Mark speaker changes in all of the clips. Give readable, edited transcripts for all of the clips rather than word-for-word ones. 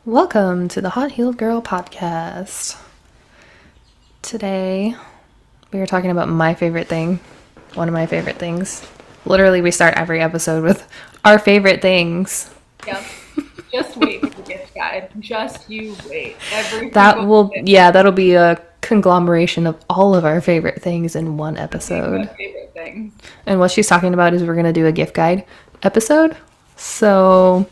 Speaker 1: Welcome to the Hot Healed Girl podcast. Today, we are talking about my favorite thing, one of my favorite things. Literally, we start every episode with our favorite things.
Speaker 2: Yep. Just wait for the gift guide. Just you wait.
Speaker 1: That'll be a conglomeration of all of our favorite things in one episode.
Speaker 2: My favorite things.
Speaker 1: And what she's talking about is we're going to do a gift guide episode. So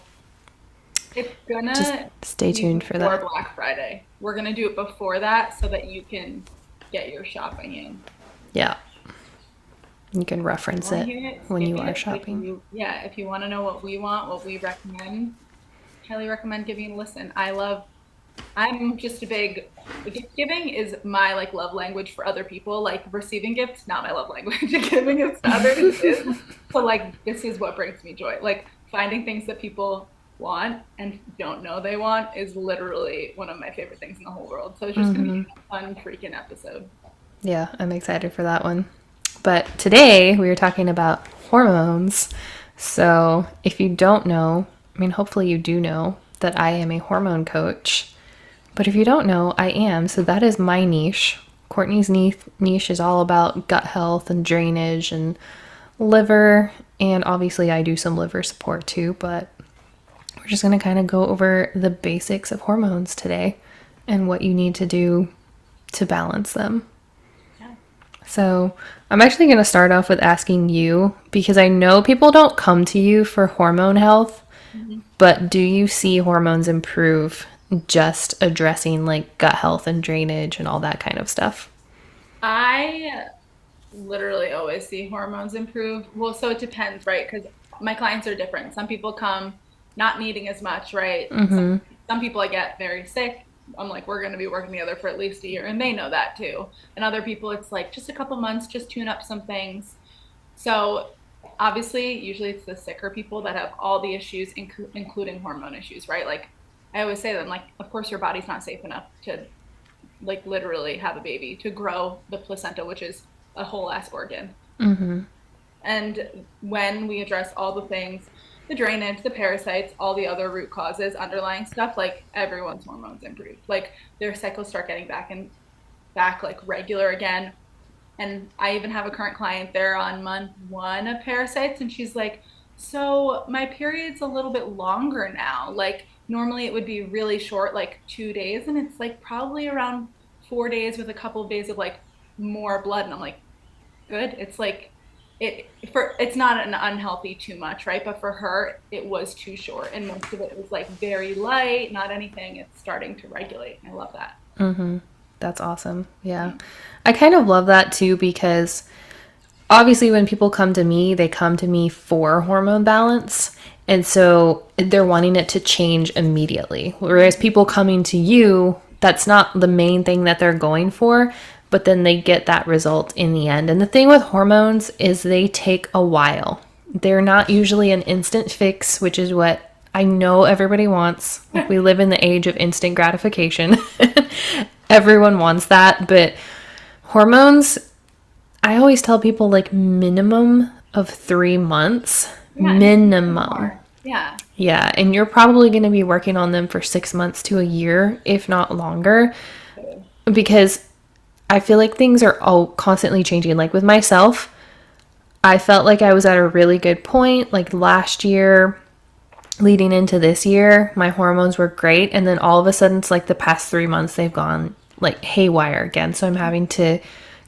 Speaker 2: it's gonna
Speaker 1: just stay tuned for that.
Speaker 2: Before Black Friday. We're gonna do it before that so that you can get your shopping in.
Speaker 1: Yeah. You can reference it when you are shopping.
Speaker 2: If you want to know what we want, what we recommend, highly recommend giving it a listen. I'm just a big, gift giving is my love language for other people. Receiving gifts, not my love language. Giving gifts to others is. So this is what brings me joy. Finding things that people want and don't know they want is literally one of my favorite things in the whole world. So it's just gonna be a fun freaking episode.
Speaker 1: Yeah, I'm excited for that one. But today we are talking about hormones. So if you don't know, hopefully you do know that I am a hormone coach. But if you don't know, I am. So that is my niche. Courtney's niche is all about gut health and drainage and liver. And obviously I do some liver support too, but we're just going to kind of go over the basics of hormones today and what you need to do to balance them.
Speaker 2: Yeah.
Speaker 1: So I'm actually going to start off with asking you, because I know people don't come to you for hormone health, but do you see hormones improve just addressing gut health and drainage and all that kind of stuff?
Speaker 2: I literally always see hormones improve. Well, so it depends, right? Because my clients are different. Some people come not needing as much, right? Some people I get very sick. I'm we're going to be working together for at least a year, and they know that too. And other people, it's just a couple months, just tune up some things. So obviously, usually it's the sicker people that have all the issues, including hormone issues, right? I always say to them, of course your body's not safe enough to literally have a baby, to grow the placenta, which is a whole ass organ. And when we address all the things, the drainage, the parasites, all the other root causes, underlying stuff, everyone's hormones improve. Their cycles start getting back regular again. And I even have a current client, they're on month 1 of parasites, and she's so my period's a little bit longer now. Normally it would be really short, 2 days, and it's probably around 4 days with a couple of days of more blood. And I'm good. It's it's not an unhealthy too much, right? But for her, it was too short, and most of it was very light, not anything. It's starting to regulate. I love that.
Speaker 1: That's awesome. Yeah. I kind of love that too, because obviously when people come to me, they come to me for hormone balance. And so they're wanting it to change immediately. Whereas people coming to you, that's not the main thing that they're going for, but then they get that result in the end. And the thing with hormones is they take a while. They're not usually an instant fix, which is what I know everybody wants. We live in the age of instant gratification. Everyone wants that. But hormones, I always tell people minimum of 3 months. Yeah, minimum.
Speaker 2: Yeah.
Speaker 1: Yeah. And you're probably going to be working on them for 6 months to a year, if not longer, because I feel things are all constantly changing. With myself, I felt I was at a really good point. Last year, leading into this year, my hormones were great. And then all of a sudden, it's the past 3 months, they've gone haywire again. So I'm having to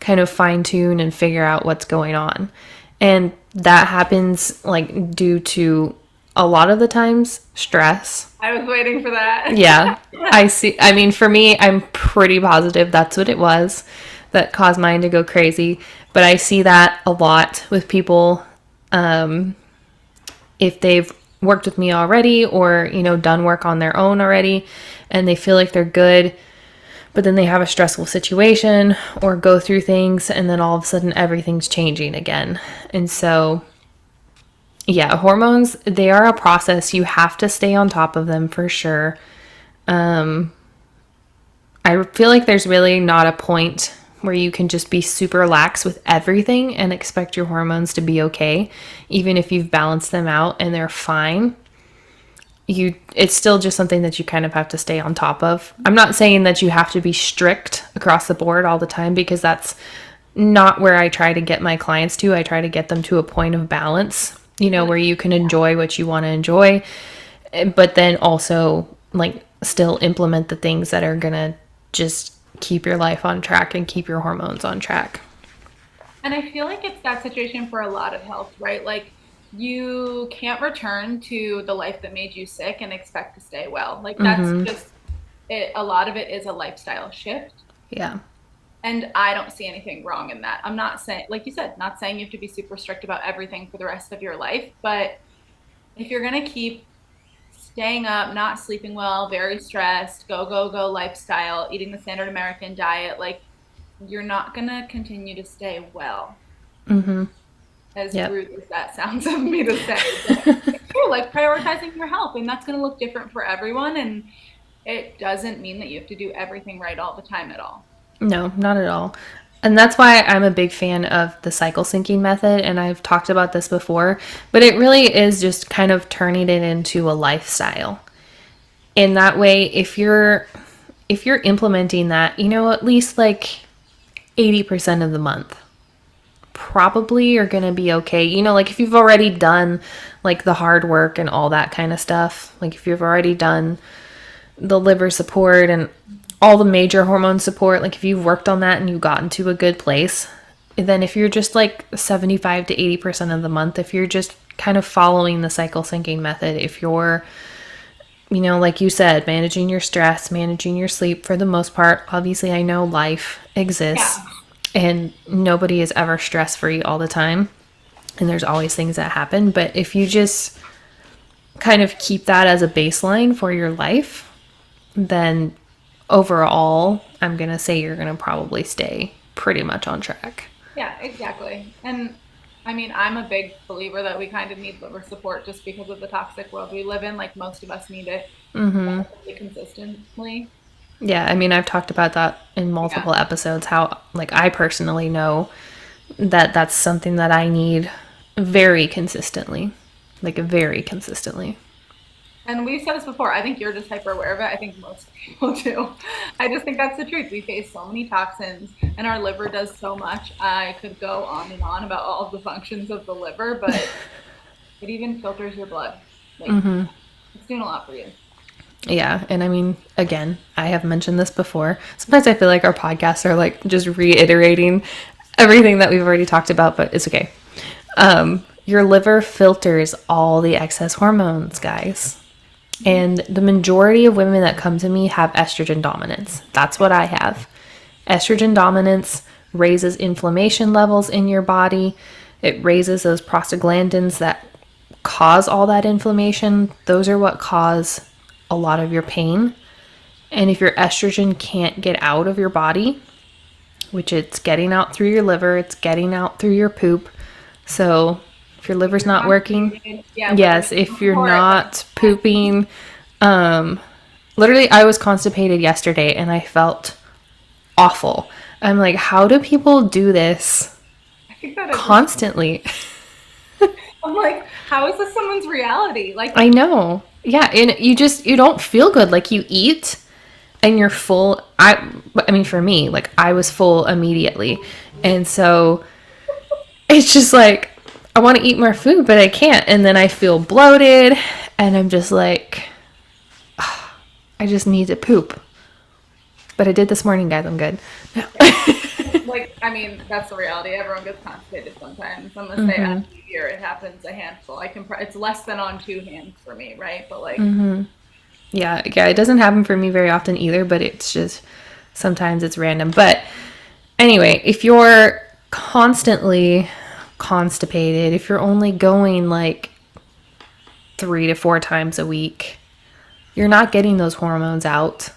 Speaker 1: kind of fine tune and figure out what's going on. And that happens due to a lot of the times stress.
Speaker 2: I was waiting for that.
Speaker 1: Yeah. I see. For me, I'm pretty positive that's what it was that caused mine to go crazy. But I see that a lot with people, if they've worked with me already or, done work on their own already, and they feel they're good, but then they have a stressful situation or go through things, and then all of a sudden everything's changing again. And so Yeah, hormones, they are a process. You have to stay on top of them for sure. Um, I feel like there's really not a point where you can just be super lax with everything and expect your hormones to be okay. Even if you've balanced them out and they're fine, it's still just something that you kind of have to stay on top of. I'm not saying that you have to be strict across the board all the time, because that's not where I try to get my clients to. I try to get them to a point of balance, where you can enjoy what you want to enjoy, but then also like still implement the things that are gonna just keep your life on track and keep your hormones on track.
Speaker 2: And I feel like it's that situation for a lot of health, right? Like you can't return to the life that made you sick and expect to stay well. Like that's just it. A lot of it is a lifestyle shift.
Speaker 1: Yeah.
Speaker 2: And I don't see anything wrong in that. I'm not saying, like you said, not saying you have to be super strict about everything for the rest of your life. But if you're going to keep staying up, not sleeping well, very stressed, go, go, go lifestyle, eating the standard American diet, like you're not going to continue to stay well. As
Speaker 1: Yep.
Speaker 2: rude as that sounds of me to say. But it's true, like prioritizing your health, and that's going to look different for everyone. And it doesn't mean that you have to do everything right all the time at all.
Speaker 1: No, not at all. And that's why I'm a big fan of the cycle syncing method. And I've talked about this before, but it really is just kind of turning it into a lifestyle. In that way, if you're implementing that, at least like 80% of the month, probably you're going to be okay. Like if you've already done like the hard work and all that kind of stuff, like if you've already done the liver support and all the major hormone support, like if you've worked on that and you've gotten to a good place, then if you're just like 75 to 80% of the month, if you're just kind of following the cycle syncing method, if you're, like you said, managing your stress, managing your sleep for the most part. Obviously, I know life exists
Speaker 2: Yeah.
Speaker 1: and nobody is ever stress free all the time. And there's always things that happen. But if you just kind of keep that as a baseline for your life, then overall, I'm going to say you're going to probably stay pretty much on track.
Speaker 2: Yeah, exactly. And I mean, I'm a big believer that we kind of need liver support just because of the toxic world we live in. Like most of us need it relatively consistently.
Speaker 1: Yeah, I mean, I've talked about that in
Speaker 2: Yeah.
Speaker 1: multiple episodes, how, like, I personally know that that's something that I need very consistently. Like, very consistently.
Speaker 2: And we've said this before. I think you're just hyper aware of it. I think most people do. I just think that's the truth. We face so many toxins and our liver does so much. I could go on and on about all of the functions of the liver, but it even filters your blood. Like it's doing a lot for you.
Speaker 1: Yeah, and I mean, again, I have mentioned this before. Sometimes I feel like our podcasts are like just reiterating everything that we've already talked about, but it's okay. Your liver filters all the excess hormones, guys. And the majority of women that come to me have estrogen dominance. That's what I have. Estrogen dominance raises inflammation levels in your body. It raises those prostaglandins that cause all that inflammation. Those are what cause a lot of your pain. And if your estrogen can't get out of your body, which it's getting out through your liver, it's getting out through your poop. So if your liver's not working,
Speaker 2: Yeah, liver
Speaker 1: yes, if you're
Speaker 2: support.
Speaker 1: not pooping, literally I was constipated yesterday and I felt awful. I'm like, how do people do this
Speaker 2: I think that is.
Speaker 1: constantly?
Speaker 2: I'm like, how is this someone's reality? Like,
Speaker 1: I know. Yeah, and you don't feel good. Like you eat and you're full. I mean for me, like I was full immediately. And so it's just like I want to eat more food, but I can't. And then I feel bloated and I'm just like I just need to poop. But I did this morning, guys. I'm good. No.
Speaker 2: like I mean, that's the reality. Everyone gets constipated sometimes. I'm gonna say out of the year it happens a handful. I can. It's less than on two hands for me, right? But like,
Speaker 1: Yeah, it doesn't happen for me very often either, but it's just sometimes it's random. But anyway, if you're constantly constipated, if you're only going like 3 to 4 times a week, you're not getting those hormones out.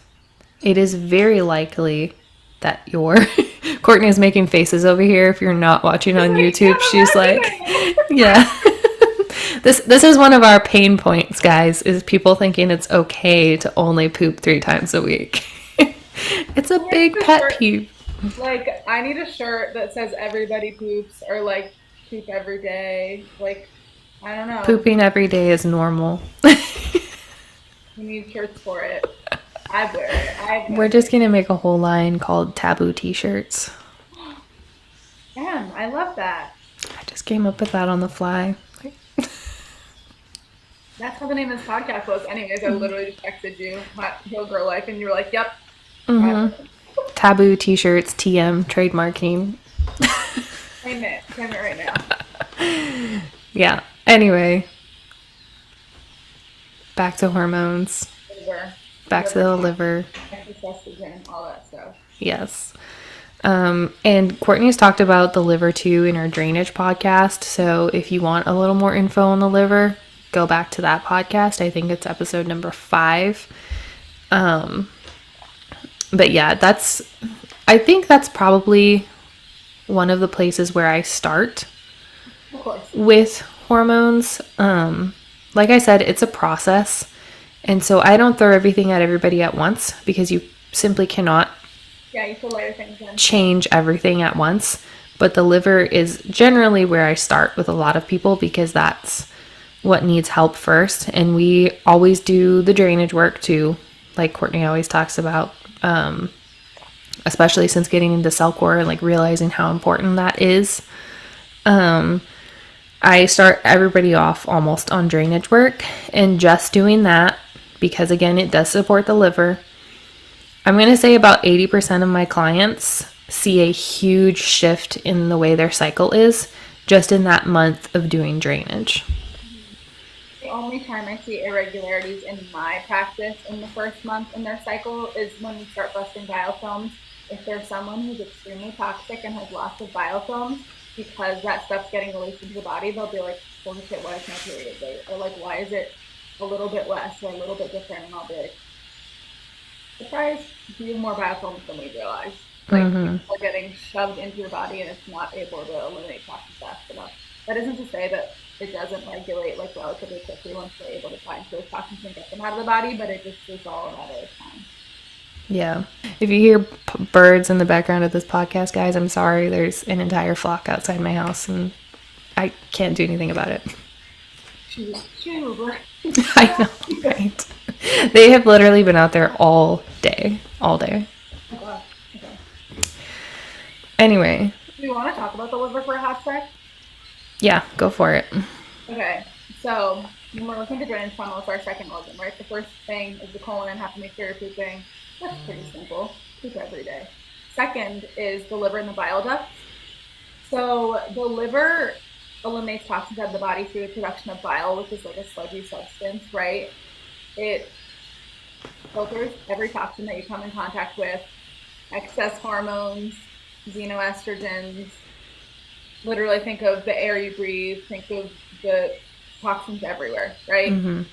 Speaker 1: It is very likely that your Courtney is making faces over here. If you're not watching on
Speaker 2: I
Speaker 1: YouTube,
Speaker 2: can't
Speaker 1: she's like,
Speaker 2: imagine it.
Speaker 1: yeah. This is one of our pain points, guys, is people thinking it's okay to only poop 3 times a week. It's a
Speaker 2: Where's
Speaker 1: big
Speaker 2: the
Speaker 1: pet
Speaker 2: shirt?
Speaker 1: peeve.
Speaker 2: Like, I need a shirt that says everybody poops or like poop every day. Like, I don't know.
Speaker 1: Pooping every day is normal.
Speaker 2: We need shirts for it. I'd wear it. I'd
Speaker 1: We're
Speaker 2: wear
Speaker 1: just gonna make a whole line called taboo t-shirts.
Speaker 2: it. Damn, I love that.
Speaker 1: I just came up with that on the fly.
Speaker 2: That's how the name of this podcast was. Anyways, I literally just texted you my Hill Girl Life, and you were like, "Yep,
Speaker 1: Taboo t-shirts, TM, trademarking.
Speaker 2: claim it right now."
Speaker 1: Yeah. Anyway, back to hormones.
Speaker 2: Liver,
Speaker 1: Back to
Speaker 2: liver
Speaker 1: the
Speaker 2: talk,
Speaker 1: liver.
Speaker 2: estrogen, all that stuff.
Speaker 1: Yes. And Courtney's talked about the liver too in our drainage podcast. So if you want a little more info on the liver, go back to that podcast. I think it's episode number 5. But yeah, I think that's probably one of the places where I start
Speaker 2: Of course.
Speaker 1: with hormones. Like I said, it's a process. And so I don't throw everything at everybody at once because you simply cannot
Speaker 2: Yeah, you can layer things in.
Speaker 1: change everything at once. But the liver is generally where I start with a lot of people because that's what needs help first. And we always do the drainage work too, like Courtney always talks about, especially since getting into cell core and like realizing how important that is. I start everybody off almost on drainage work and just doing that because, again, it does support the liver. I'm going to say about 80% of my clients see a huge shift in the way their cycle is just in that month of doing drainage.
Speaker 2: The only time I see irregularities in my practice in the first month in their cycle is when we start busting biofilms. If there's someone who's extremely toxic and has lots of biofilms, because that stuff's getting released into the body, they'll be like, holy shit, why is my period late? Or like, why is it a little bit less or a little bit different? And I'll be like, surprise, you have more biofilms than we realize. Like, people are getting shoved into your body and it's not able to eliminate toxins fast enough. That isn't to say that it doesn't regulate like relatively quickly once we're able to find those toxins and get them out of the body, but it just is all a matter of time.
Speaker 1: Yeah. If you hear birds in the background of this podcast, guys, I'm sorry. There's an entire flock outside my house and I can't do anything about it. I know, right? They have literally been out there all day. All day.
Speaker 2: Okay. Okay.
Speaker 1: Anyway.
Speaker 2: Do you want to talk about the liver for a hot sec?
Speaker 1: Yeah, go for it.
Speaker 2: Okay. So when we're looking at the drainage funnel, it's our second organ, right? The first thing is the colon and have to make sure you're pooping. That's pretty simple. Poop every day. Second is the liver and the bile ducts. So the liver eliminates toxins out of the body through the production of bile, which is like a sludgy substance, right? It filters every toxin that you come in contact with, excess hormones, xenoestrogens. Literally think of the air you breathe, think of the toxins everywhere, right?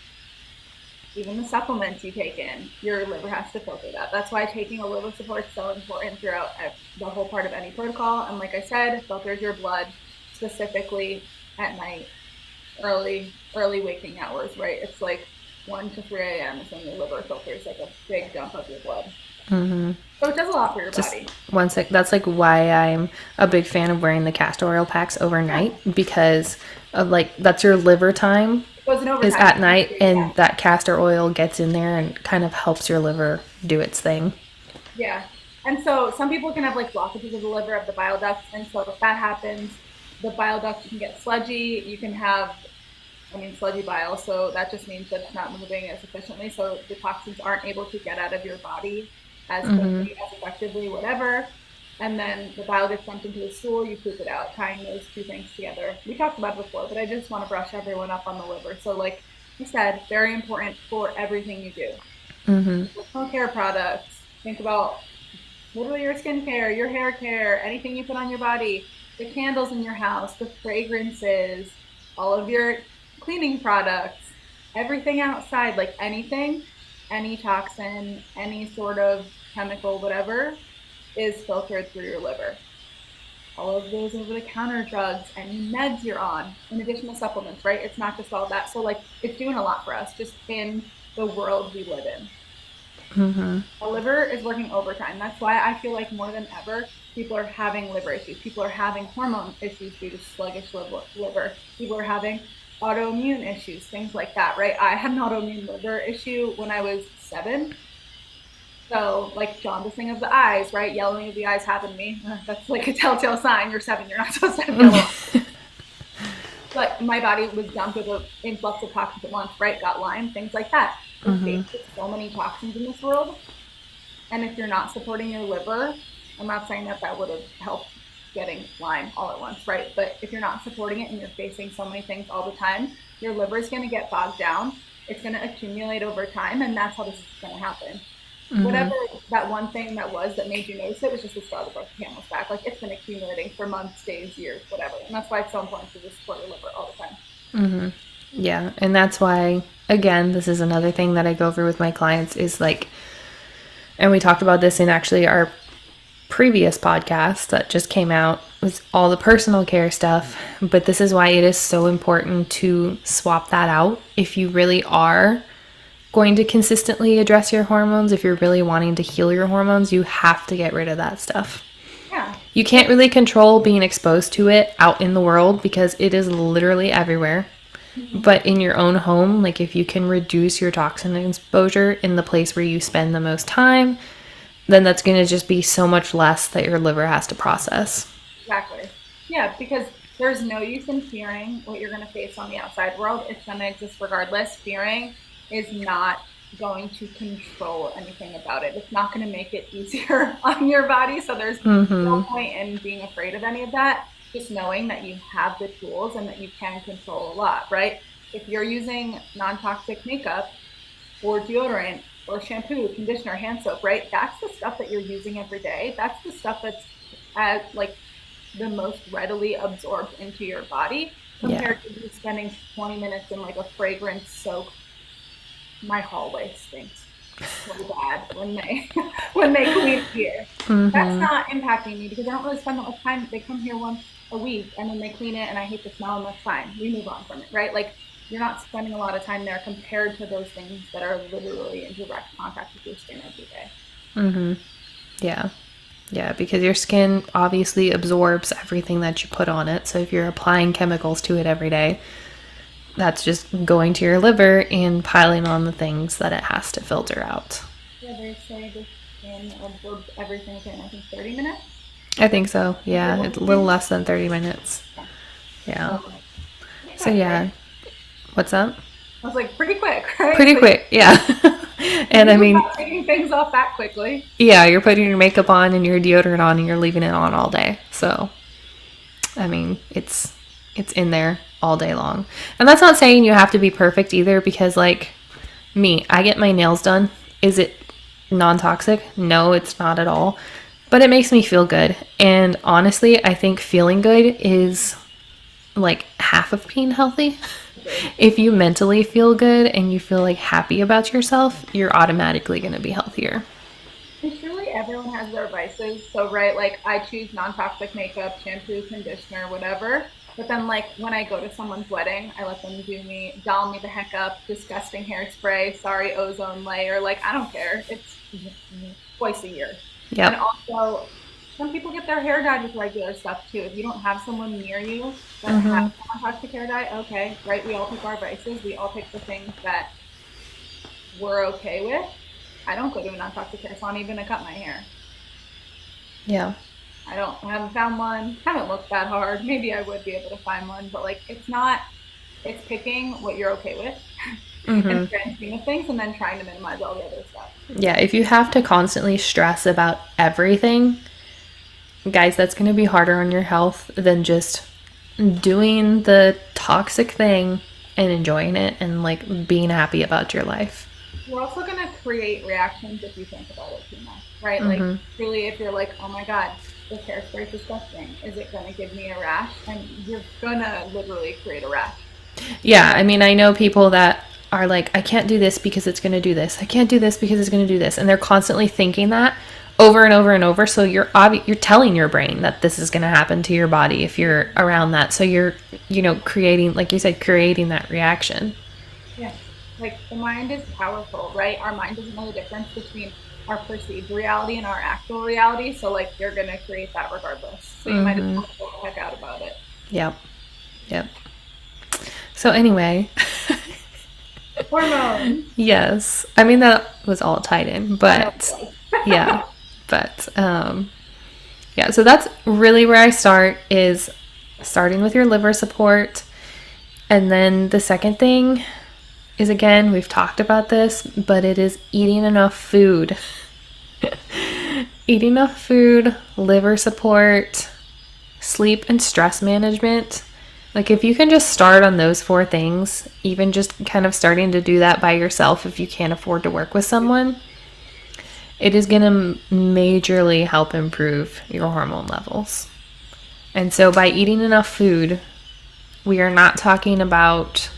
Speaker 2: Even the supplements you take in, your liver has to filter that. That's why taking a liver support is so important throughout the whole part of any protocol. And like I said, it filters your blood specifically at night, early waking hours, right? It's like 1 to 3 a.m. is when your liver filters like a big dump of your blood. So it does a lot for your body.
Speaker 1: One sec. That's like why I'm a big fan of wearing the castor oil packs overnight because of like that's your liver time is at night and that castor oil gets in there and kind of helps your liver do its thing.
Speaker 2: Yeah. And so some people can have like blockages of the liver of the bile ducts. And so if that happens, the bile duct can get sludgy. You can have, sludgy bile. So that just means that it's not moving as efficiently. So the toxins aren't able to get out of your body as quickly, as effectively, whatever. And then the bile gets dumped into the stool, you poop it out, tying those two things together. We talked about it before, but I just want to brush everyone up on the liver. So like you said, very important for everything you do. Personal care products, think about literally your skincare, your hair care, anything you put on your body, the candles in your house, the fragrances, all of your cleaning products, everything outside, like anything, any toxin, any sort of chemical, whatever, is filtered through your liver. all of those over-the-counter drugs, any meds you're on, in addition to supplements, right? It's not just all that. So like it's doing a lot for us just in the world we live in. The liver is working overtime. That's why I feel like more than ever, people are having liver issues. People are having hormone issues due to sluggish liver. People are having autoimmune issues, things like that, right? I had an autoimmune liver issue when I was 7. So, like jaundicing of the eyes, right? Yellowing of the eyes happened to me. That's like a telltale sign. You're 7. You're not supposed to have yellow. But my body was dumped with an influx of toxins at once, right? Got Lyme, things like that. There's basically so many toxins in this world. And if you're not supporting your liver, I'm not saying that that would have helped getting Lyme all at once, right? But if you're not supporting it and you're facing so many things all the time, your liver is going to get bogged down. It's going to accumulate over time. And that's how this is going to happen. Whatever that one thing that made you notice it was just the straw that broke the camel's back. Like it's been accumulating for months, days, years, whatever. And that's why it's so important to just support your liver all the time.
Speaker 1: Yeah. And that's why, again, this is another thing that I go over with my clients is like, and we talked about this in actually our previous podcast that just came out, was all the personal care stuff. But this is why it is so important to swap that out if you really are going to consistently address your hormones. If you're really wanting to heal your hormones, you have to get rid of that stuff.
Speaker 2: Yeah.
Speaker 1: You can't really control being exposed to it out in the world because it is literally everywhere. But in your own home, like if you can reduce your toxin exposure in the place where you spend the most time, then that's going to just be so much less that your liver has to process.
Speaker 2: Exactly. Yeah, because there's no use in fearing what you're going to face on the outside world. It's going to exist regardless. Fearing is not going to control anything about it. It's not going to make it easier on your body. So there's no point in being afraid of any of that. Just knowing that you have the tools and that you can control a lot, right? If you're using non-toxic makeup or deodorant or shampoo, conditioner, hand soap, right? That's the stuff that you're using every day. That's the stuff that's like the most readily absorbed into your body compared to you spending 20 minutes in like a fragrance soaked. My hallway stinks so bad when they clean here. That's not impacting me because I don't really spend that much time. They come here once a week and then they clean it and I hate the smell and that's fine. We move on from it, right? Like you're not spending a lot of time there compared to those things that are literally in direct contact with your skin every day.
Speaker 1: Yeah, because your skin obviously absorbs everything that you put on it. So if you're applying chemicals to it every day, that's just going to your liver and piling on the things that it has to filter out.
Speaker 2: Yeah, they say the skin absorbs everything within, I think, 30 minutes.
Speaker 1: I think so. Yeah, it's a little less than 30 minutes. Yeah. So yeah. What's up?
Speaker 2: I was like, pretty quick, right?
Speaker 1: Pretty quick, yeah. And I mean,
Speaker 2: taking things off that quickly.
Speaker 1: Yeah, you're putting your makeup on and your deodorant on and you're leaving it on all day. So, I mean, it's in there all day long. And that's not saying you have to be perfect either because like me, I get my nails done. Is it non-toxic? No, it's not at all. But it makes me feel good. And honestly, I think feeling good is like half of being healthy. If you mentally feel good and you feel like happy about yourself, you're automatically going to be healthier.
Speaker 2: And surely everyone has their vices. So, right, like I choose non-toxic makeup, shampoo, conditioner, whatever. But then, like, when I go to someone's wedding, I let them doll me the heck up, disgusting hairspray, sorry, ozone layer. Like, I don't care. It's twice a year.
Speaker 1: Yep.
Speaker 2: And also, some people get their hair dyed with regular stuff too. If you don't have someone near you that has non-toxic hair dye, okay, right? We all pick our vices. We all pick the things that we're okay with. I don't go to a non-toxic hair salon even to cut my hair.
Speaker 1: Yeah.
Speaker 2: I haven't found one. Haven't looked that hard. Maybe I would be able to find one, but like it's picking what you're okay with and trenching of things and then trying to minimize all the other stuff.
Speaker 1: Yeah, if you have to constantly stress about everything, guys, that's going to be harder on your health than just doing the toxic thing and enjoying it and like being happy about your life.
Speaker 2: You're also going to create reactions if you think about it too much, right? Like really if you're like, oh my God, this hairspray is disgusting. Is it going to give me a rash? And you're going to literally create a rash.
Speaker 1: Yeah, I mean, I know people that are like, I can't do this because it's going to do this. I can't do this because it's going to do this. And they're constantly thinking that over and over and over. So you're telling your brain that this is going to happen to your body if you're around that. So you're, creating, like you said, creating that reaction.
Speaker 2: Yeah. Like the mind is powerful, right? Our mind doesn't know the difference between our perceived reality and our actual reality. So like you're gonna create that regardless. So you might as well go the heck out about it.
Speaker 1: Yep. Yep. So anyway,
Speaker 2: Hormones.
Speaker 1: yes. I mean, that was all tied in, but yeah. But yeah, so that's really where I start, is starting with your liver support. And then the second thing is, again, we've talked about this, but it is eating enough food. Eating enough food, liver support, sleep, and stress management. Like if you can just start on those 4 things, even just kind of starting to do that by yourself if you can't afford to work with someone, it is going to majorly help improve your hormone levels. And so by eating enough food, we are not talking about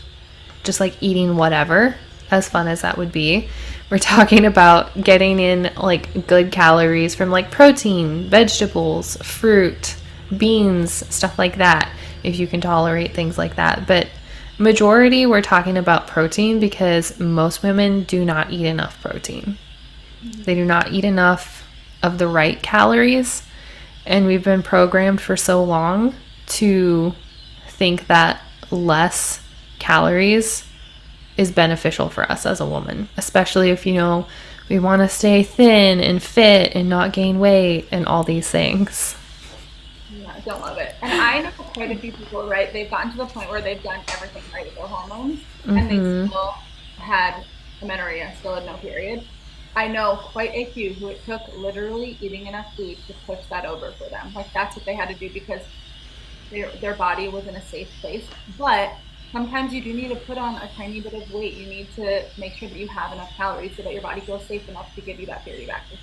Speaker 1: just like eating whatever, as fun as that would be. We're talking about getting in like good calories from like protein, vegetables, fruit, beans, stuff like that, if you can tolerate things like that. But majority, we're talking about protein, because most women do not eat enough protein. They do not eat enough of the right calories. And we've been programmed for so long to think that less calories is beneficial for us as a woman, especially if, we want to stay thin and fit and not gain weight and all these things.
Speaker 2: Yeah, I don't love it. And I know quite a few people, right? They've gotten to the point where they've done everything right with their hormones, and they still had amenorrhea, still had no period. I know quite a few who it took literally eating enough food to push that over for them. Like that's what they had to do because their body was in a safe place. But sometimes you do need to put on a tiny bit of weight. You need to make sure that you have enough calories so that your body feels safe enough to give you that period back or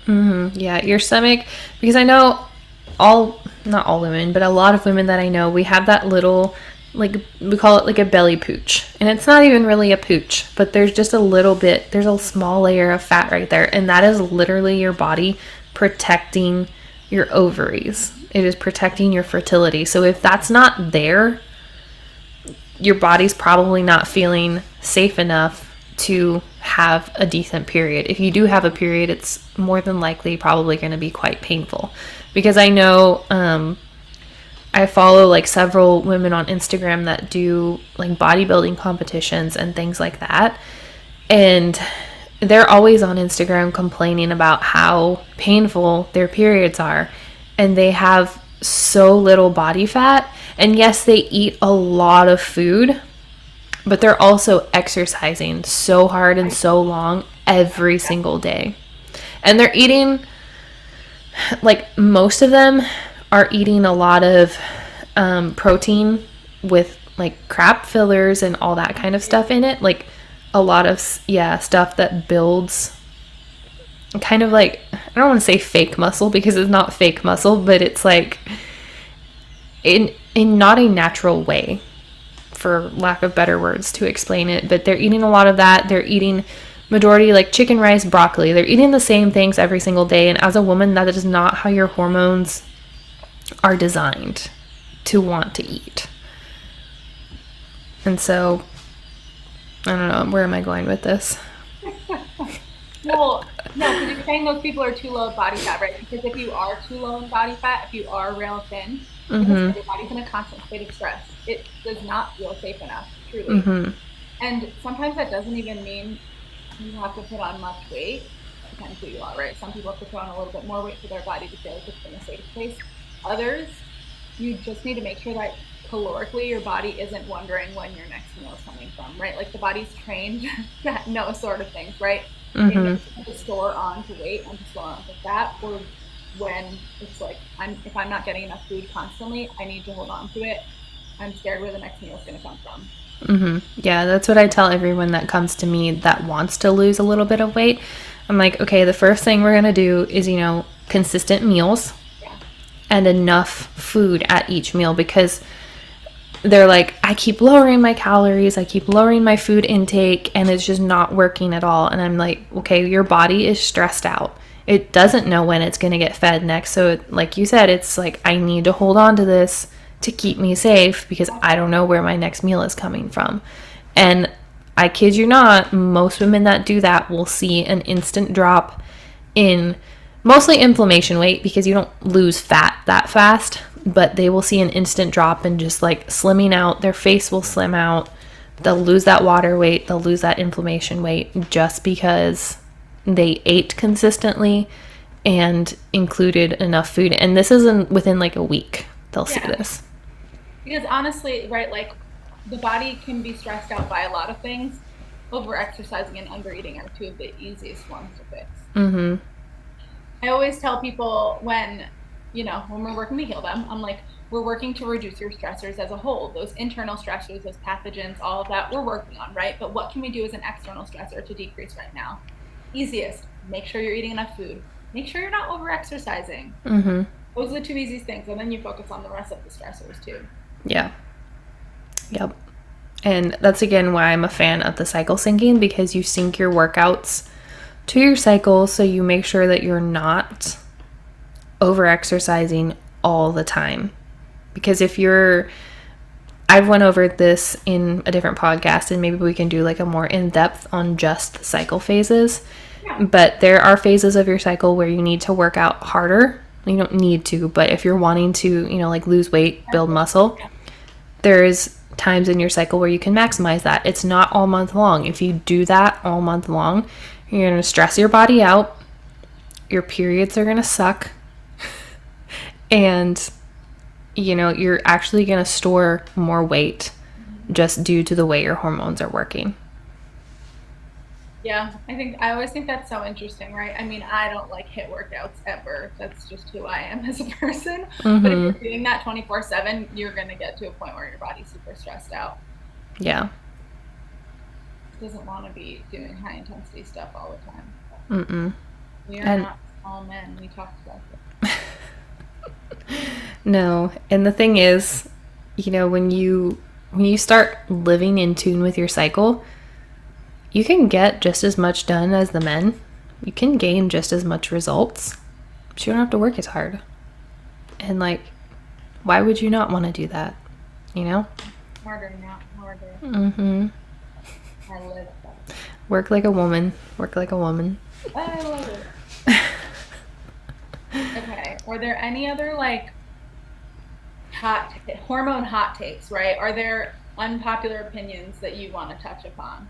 Speaker 2: something.
Speaker 1: Yeah, your stomach, because I know not all women, but a lot of women that I know, we have that little, like we call it like a belly pooch, and it's not even really a pooch, but there's just there's a small layer of fat right there, and that is literally your body protecting your ovaries. It is protecting your fertility. So if that's not there, your body's probably not feeling safe enough to have a decent period. If you do have a period, it's more than likely probably going to be quite painful, because I know I follow like several women on Instagram that do like bodybuilding competitions and things like that. And they're always on Instagram complaining about how painful their periods are. And they have so little body fat. And yes, they eat a lot of food, but they're also exercising so hard and so long every single day. And they're eating, like most of them are eating a lot of protein with like crap fillers and all that kind of stuff in it. Like a lot of, stuff that builds kind of like, I don't want to say fake muscle because it's not fake muscle, but it's like in not a natural way, for lack of better words to explain it. But they're eating a lot of that. They're eating majority like chicken, rice, broccoli. They're eating the same things every single day. And as a woman, that is not how your hormones are designed to want to eat. And so, I don't know, where am I going with this?
Speaker 2: Well, no, because you're saying those people are too low of body fat, right? Because if you are too low in body fat, if you are real thin, your body's in a constant state of stress. It does not feel safe enough, truly. And sometimes that doesn't even mean you have to put on much weight. Depends who you are, right? Some people have to put on a little bit more weight for their body to feel like it's in a safe place. Others, you just need to make sure that calorically your body isn't wondering when your next meal is coming from, right? Like the body's trained to know sort of things, right? To store on to weight and to store on to fat, or when it's like if I'm not getting enough food constantly, I need to hold on to it. I'm scared where the next meal is going to come from.
Speaker 1: Yeah, that's what I tell everyone that comes to me that wants to lose a little bit of weight. I'm like, okay, the first thing we're going to do is, consistent meals and enough food at each meal, because they're like, I keep lowering my calories, I keep lowering my food intake, and it's just not working at all. And I'm like, okay, your body is stressed out. It doesn't know when it's going to get fed next. So, like you said, it's like, I need to hold on to this to keep me safe because I don't know where my next meal is coming from. And I kid you not, most women that do that will see an instant drop in mostly inflammation weight because you don't lose fat that fast, but they will see an instant drop in just like slimming out. Their face will slim out. They'll lose that water weight. They'll lose that inflammation weight just because they ate consistently and included enough food. And this isn't within like a week. They'll see this.
Speaker 2: Because honestly, right, like the body can be stressed out by a lot of things. Over exercising and under eating are two of the easiest ones to fix.
Speaker 1: Mm-hmm.
Speaker 2: I always tell people when, when we're working to heal them, I'm like, we're working to reduce your stressors as a whole. Those internal stressors, those pathogens, all of that we're working on, right? But what can we do as an external stressor to decrease right now? Easiest, make sure you're eating enough food. Make sure you're not over exercising.
Speaker 1: Mm-hmm.
Speaker 2: Those are the two easiest things. And then you focus on the rest of the stressors too.
Speaker 1: Yeah. Yep. And that's again why I'm a fan of the cycle syncing, because you sync your workouts to your cycle, so you make sure that you're not over exercising all the time. Because if you're, I've went over this in a different podcast, and maybe we can do like a more in-depth on just the cycle phases. Yeah. But there are phases of your cycle where you need to work out harder. You don't need to, but if you're wanting to, like lose weight, build muscle, there's times in your cycle where you can maximize that. It's not all month long. If you do that all month long, you're going to stress your body out. Your periods are going to suck. And, you're actually going to store more weight just due to the way your hormones are working.
Speaker 2: Yeah, I always think that's so interesting, right? I mean, I don't like HIIT workouts ever. That's just who I am as a person. Mm-hmm. But if you're doing that 24/7, you're going to get to a point where your body's super stressed out.
Speaker 1: Yeah.
Speaker 2: It doesn't want to be doing high intensity stuff all the time.
Speaker 1: Mm-mm.
Speaker 2: We are not small men. We talked about that.
Speaker 1: No. And the thing is, when you start living in tune with your cycle, you can get just as much done as the men. You can gain just as much results, but you don't have to work as hard. And why would you not want to do that?
Speaker 2: Harder, not harder.
Speaker 1: Mm-hmm.
Speaker 2: I live that.
Speaker 1: Work like a woman. Work like a woman.
Speaker 2: I love it. Okay. Are there any other hormone hot takes, right? Are there unpopular opinions that you want to touch upon?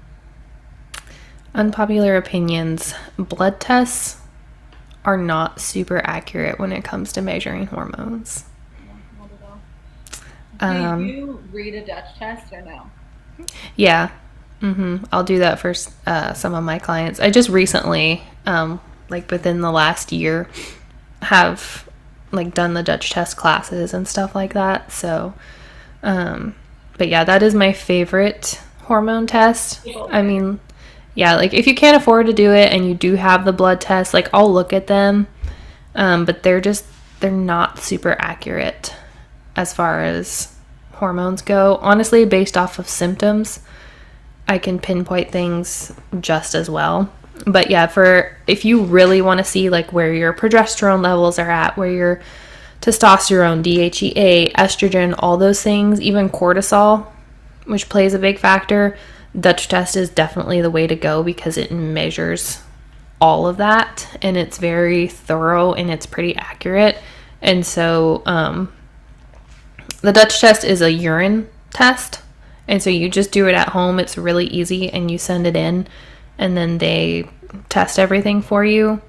Speaker 1: Unpopular opinions. Blood tests are not super accurate when it comes to measuring hormones.
Speaker 2: No, not at all. Do you read a Dutch test or no?
Speaker 1: Yeah. Mm-hmm. I'll do that for some of my clients. I just recently, within the last year, have done the Dutch test classes and stuff like that. So, but yeah, that is my favorite hormone test. I mean, yeah, if you can't afford to do it and you do have the blood test, I'll look at them. But they're not super accurate as far as hormones go. Honestly, based off of symptoms, I can pinpoint things just as well. But yeah, if you really want to see where your progesterone levels are at, where your testosterone, DHEA, estrogen, all those things, even cortisol, which plays a big factor, Dutch test is definitely the way to go because it measures all of that and it's very thorough and it's pretty accurate. And so the Dutch test is a urine test. And so you just do it at home. It's really easy and you send it in and then they test everything for you.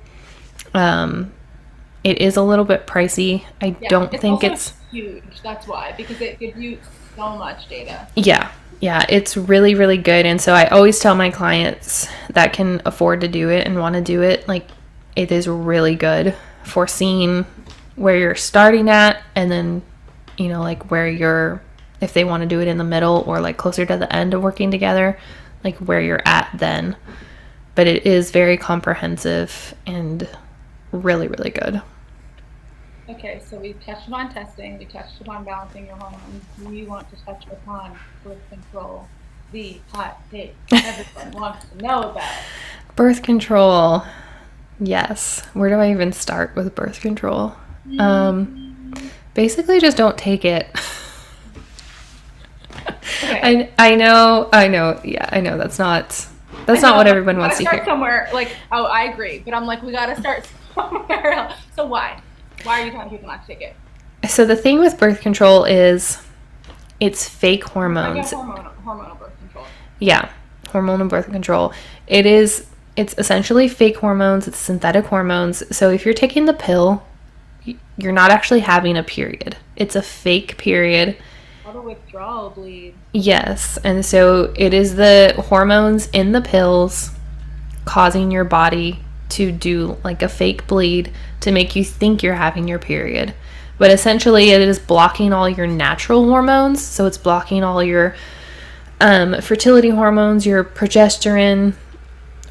Speaker 1: It is a little bit pricey. I don't think it's
Speaker 2: huge. That's why, because it gives you so much data.
Speaker 1: Yeah, it's really, really good. And so I always tell my clients that can afford to do it and want to do it, it is really good for seeing where you're starting at and then, where you're, if they want to do it in the middle or closer to the end of working together, where you're at then. But it is very comprehensive and really, really good.
Speaker 2: Okay, so we touched upon testing, we touched upon balancing your hormones. We want to touch upon birth control, the hot take everyone wants to know about.
Speaker 1: Birth control. Yes. Where do I even start with birth control? Um,
Speaker 2: Mm,
Speaker 1: Basically, just don't take it.
Speaker 2: okay.
Speaker 1: I know. Yeah, I know
Speaker 2: I
Speaker 1: that's
Speaker 2: know.
Speaker 1: not
Speaker 2: I'm
Speaker 1: what
Speaker 2: like,
Speaker 1: everyone
Speaker 2: we
Speaker 1: wants
Speaker 2: gotta
Speaker 1: to
Speaker 2: start
Speaker 1: hear.
Speaker 2: somewhere. Like, oh, I agree, but I'm like, we gotta start somewhere else. So why? Why are you telling people not to take it?
Speaker 1: So the thing with birth control is it's fake
Speaker 2: I get
Speaker 1: hormones.
Speaker 2: hormonal birth control.
Speaker 1: Yeah, hormonal birth control. It's essentially fake hormones, it's synthetic hormones. So if you're taking the pill, you're not actually having a period. It's a fake period.
Speaker 2: Auto withdrawal bleed.
Speaker 1: Yes, and so it is the hormones in the pills causing your body to do like a fake bleed to make you think you're having your period. But essentially, it is blocking all your natural hormones. So it's blocking all your fertility hormones, your progesterone,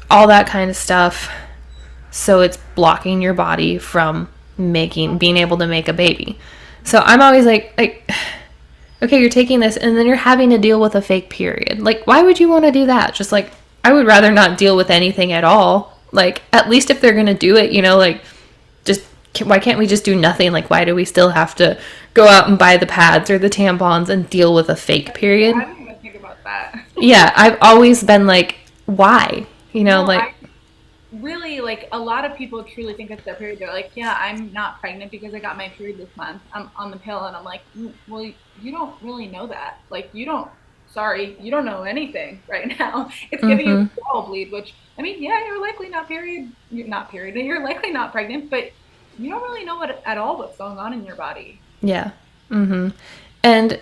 Speaker 1: all that kind of stuff. So it's blocking your body from being able to make a baby. So I'm always like, okay, you're taking this and then you're having to deal with a fake period. Like, why would you want to do that? Just like, I would rather not deal with anything at all. Like, at least if they're going to do it, like, just why can't we just do nothing? Like, why do we still have to go out and buy the pads or the tampons and deal with a fake
Speaker 2: I
Speaker 1: period?
Speaker 2: didn't even think about that.
Speaker 1: Yeah, I've always been like, why?
Speaker 2: No, I
Speaker 1: Like,
Speaker 2: really like a lot of people truly think it's their period. They're like, yeah, I'm not pregnant because I got my period this month. I'm on the pill, and I'm like, well, you don't really know that. Like, you don't. Sorry, you don't know anything right now. It's giving you a withdrawal bleed, which I mean, yeah, you're likely not period, you're not period, and you're likely not pregnant, but you don't really know what at all what's going on in your body.
Speaker 1: yeah. And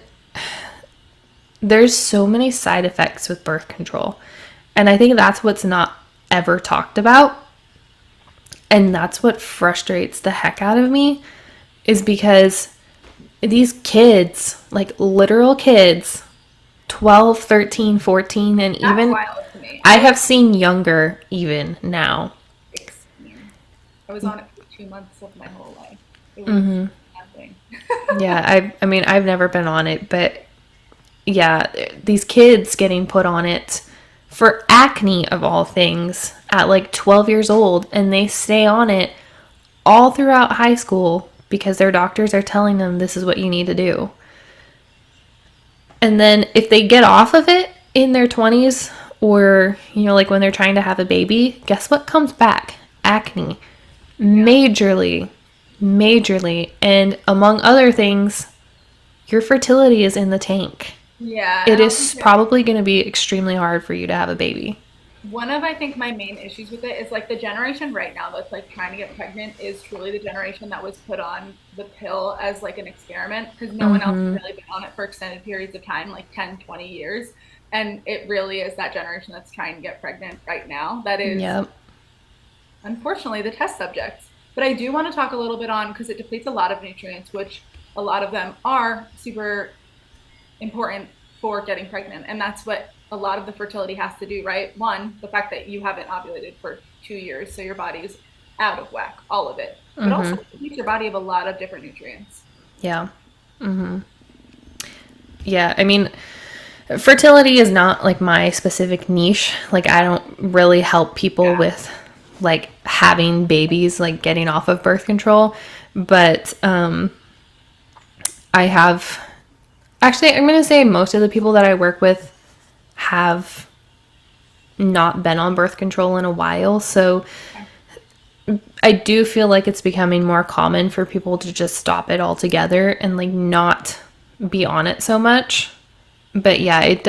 Speaker 1: there's so many side effects with birth control. And I think that's what's not ever talked about. And that's what frustrates the heck out of me is because these kids, like literal kids, 12, 13, 14, and
Speaker 2: That's
Speaker 1: even
Speaker 2: wild to me.
Speaker 1: I
Speaker 2: I was
Speaker 1: have seen younger even now.
Speaker 2: 16. I was on it for 2 months of my whole life. It was nothing.
Speaker 1: Yeah, I mean, I've never been on it, but yeah, these kids getting put on it for acne of all things at like 12 years old, and they stay on it all throughout high school because their doctors are telling them this is what you need to do. And then if they get off of it in their 20s or, like when they're trying to have a baby, guess what comes back? Acne.
Speaker 2: Yeah.
Speaker 1: Majorly. Majorly. And among other things, your fertility is in the tank.
Speaker 2: Yeah,
Speaker 1: It
Speaker 2: and I'll be
Speaker 1: is
Speaker 2: fair.
Speaker 1: probably going to be extremely hard for you to have a baby.
Speaker 2: One of I think my main issues with it is like the generation right now that's like trying to get pregnant is truly the generation that was put on the pill as like an experiment because no one else has really been on it for extended periods of time, like 10, 20 years. And it really is that generation that's trying to get pregnant right now. That is
Speaker 1: Yep.
Speaker 2: unfortunately the test subjects. But I do want to talk a little bit on because it depletes a lot of nutrients, which a lot of them are super important for getting pregnant. And that's what a lot of the fertility has to do, right? One, the fact that you haven't ovulated for 2 years, so your body's out of whack, all of it. But also, it depletes your body of a lot of different nutrients.
Speaker 1: Yeah. Yeah. I mean, fertility is not like my specific niche. Like, I don't really help people
Speaker 2: Yeah.
Speaker 1: with like having babies, like getting off of birth control. But I have actually, I'm going to say most of the people that I work with have not been on birth control in a while. So I do feel like it's becoming more common for people to just stop it altogether and like not be on it so much. But yeah, it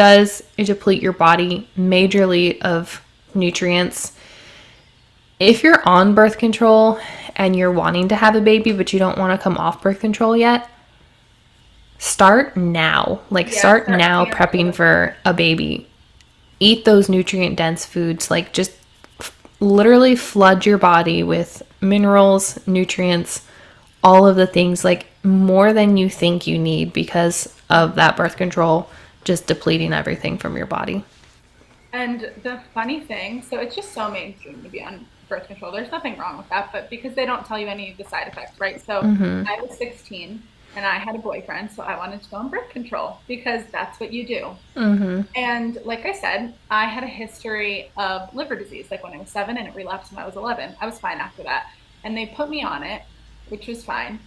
Speaker 1: deplete your body majorly of nutrients. If you're on birth control and you're wanting to have a baby but you don't want to come off birth control yet, start now. Like
Speaker 2: Yeah,
Speaker 1: start
Speaker 2: start
Speaker 1: now
Speaker 2: looking at
Speaker 1: prepping
Speaker 2: fertility.
Speaker 1: for a baby. Eat those nutrient dense foods. Like just literally flood your body with minerals, nutrients, all of the things like more than you think you need because of that birth control just depleting everything from your body.
Speaker 2: And the funny thing, so it's just so mainstream to be on birth control. There's nothing wrong with that, but because they don't tell you any of the side effects, right? So I was 16. and I had a boyfriend, so I wanted to go on birth control because that's what you do.
Speaker 1: Mm-hmm.
Speaker 2: And like I said, I had a history of liver disease, like when I was 7 and it relapsed when I was 11. I was fine after that. And they put me on it, which was fine.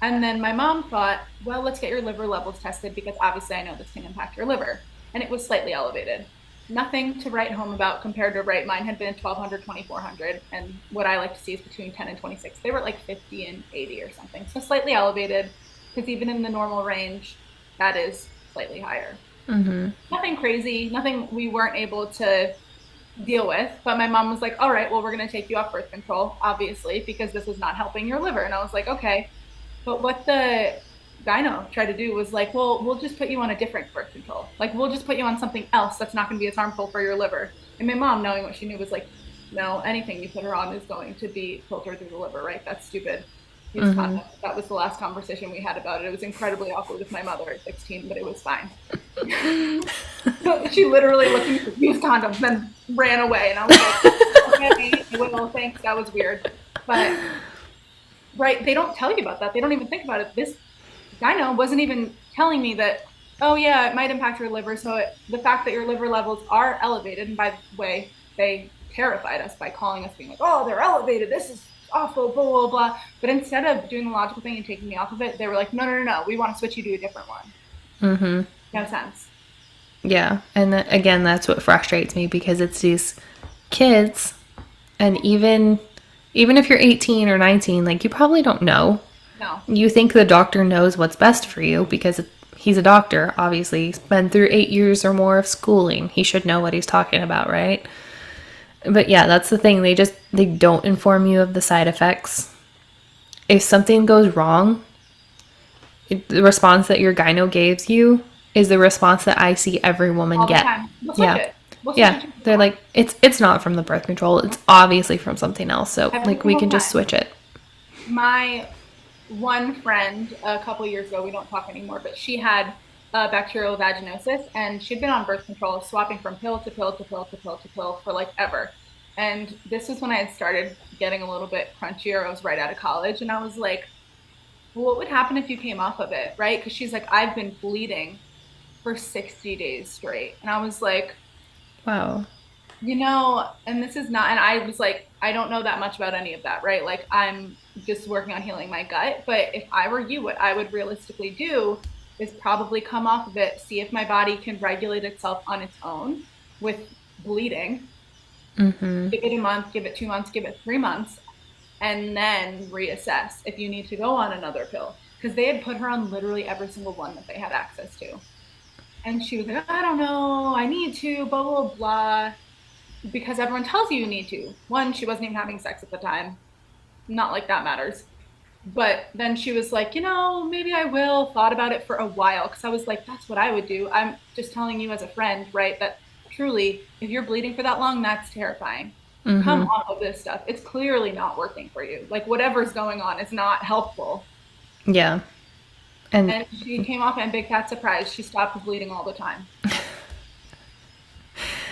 Speaker 2: And then my mom thought, well, let's get your liver levels tested because obviously I know this can impact your liver. And it was slightly elevated. Nothing to write home about compared to right. Mine had been 1200, 2400. And what I like to see is between 10 and 26. They were like 50 and 80 or something. So slightly elevated because even in the normal range, that is slightly higher.
Speaker 1: Mm-hmm.
Speaker 2: Nothing crazy, nothing we weren't able to deal with. But my mom was like, all right, well, we're going to take you off birth control, obviously, because this is not helping your liver. And I was like, okay. But what the gyno tried to do was like, well, we'll just put you on a different birth control. Like, we'll just put you on something else that's not going to be as harmful for your liver. And my mom, knowing what she knew, was like, no, anything you put her on is going to be filtered through the liver, right? That's stupid. Use
Speaker 1: Mm-hmm.
Speaker 2: condom. That was the last conversation we had about it. It was incredibly awkward with my mother at 16, but it was fine. She literally looked at me with use condoms, then ran away. And I was like, okay, well, thanks. That was weird. But, right, they don't tell you about that. They don't even think about it. This gyno wasn't even telling me that, oh, yeah, it might impact your liver. So the fact that your liver levels are elevated, and by the way, they terrified us by calling us, being like, oh, they're elevated. This is awful, blah, blah, blah. But instead of doing the logical thing and taking me off of it, they were like, no, no, no, no. We want to switch you to a different one.
Speaker 1: Mm-hmm.
Speaker 2: No sense.
Speaker 1: Yeah. And again, that's what frustrates me because it's these kids, and even if you're 18 or 19, like you probably don't know.
Speaker 2: No.
Speaker 1: You think the doctor knows what's best for you because he's a doctor, obviously. He's been through 8 years or more of schooling. He should know what he's talking about, right? But yeah, that's the thing. They don't inform you of the side effects. If something goes wrong, the response that your gyno gives you is the response that I see every woman
Speaker 2: All the
Speaker 1: get.
Speaker 2: time. We'll switch
Speaker 1: Yeah.
Speaker 2: it. We'll switch
Speaker 1: Yeah.
Speaker 2: it to the
Speaker 1: They're
Speaker 2: one
Speaker 1: like, it's not from the birth control. It's obviously from something else. So
Speaker 2: every
Speaker 1: like we
Speaker 2: single
Speaker 1: can just
Speaker 2: time.
Speaker 1: switch it.
Speaker 2: My one friend a couple years ago, we don't talk anymore, but she had bacterial vaginosis and she'd been on birth control, swapping from pill to pill to pill to pill to pill for like ever. And this was when I had started getting a little bit crunchier. I was right out of college and I was like, well, what would happen if you came off of it? Right? Because she's like, I've been bleeding for 60 days straight. And I was like,
Speaker 1: Wow.
Speaker 2: and this is not, and I was like, I don't know that much about any of that, right? Like, I'm just working on healing my gut. But if I were you, what I would realistically do is probably come off of it, see if my body can regulate itself on its own with bleeding.
Speaker 1: Mm-hmm.
Speaker 2: Give it a month, give it 2 months, give it 3 months, and then reassess if you need to go on another pill. Because they had put her on literally every single one that they had access to. And she was like, I don't know, I need to, blah, blah, blah, because everyone tells you you need to. One, she wasn't even having sex at the time. Not like that matters. But then she was like, maybe I will. Thought about it for a while because I was like, that's what I would do. I'm just telling you as a friend, right? That truly, if you're bleeding for that long, that's terrifying. Come
Speaker 1: Mm-hmm.
Speaker 2: off of this stuff. It's clearly not working for you. Like whatever's going on is not helpful.
Speaker 1: Yeah. And
Speaker 2: And she came off and big fat surprise. She stopped bleeding all the time.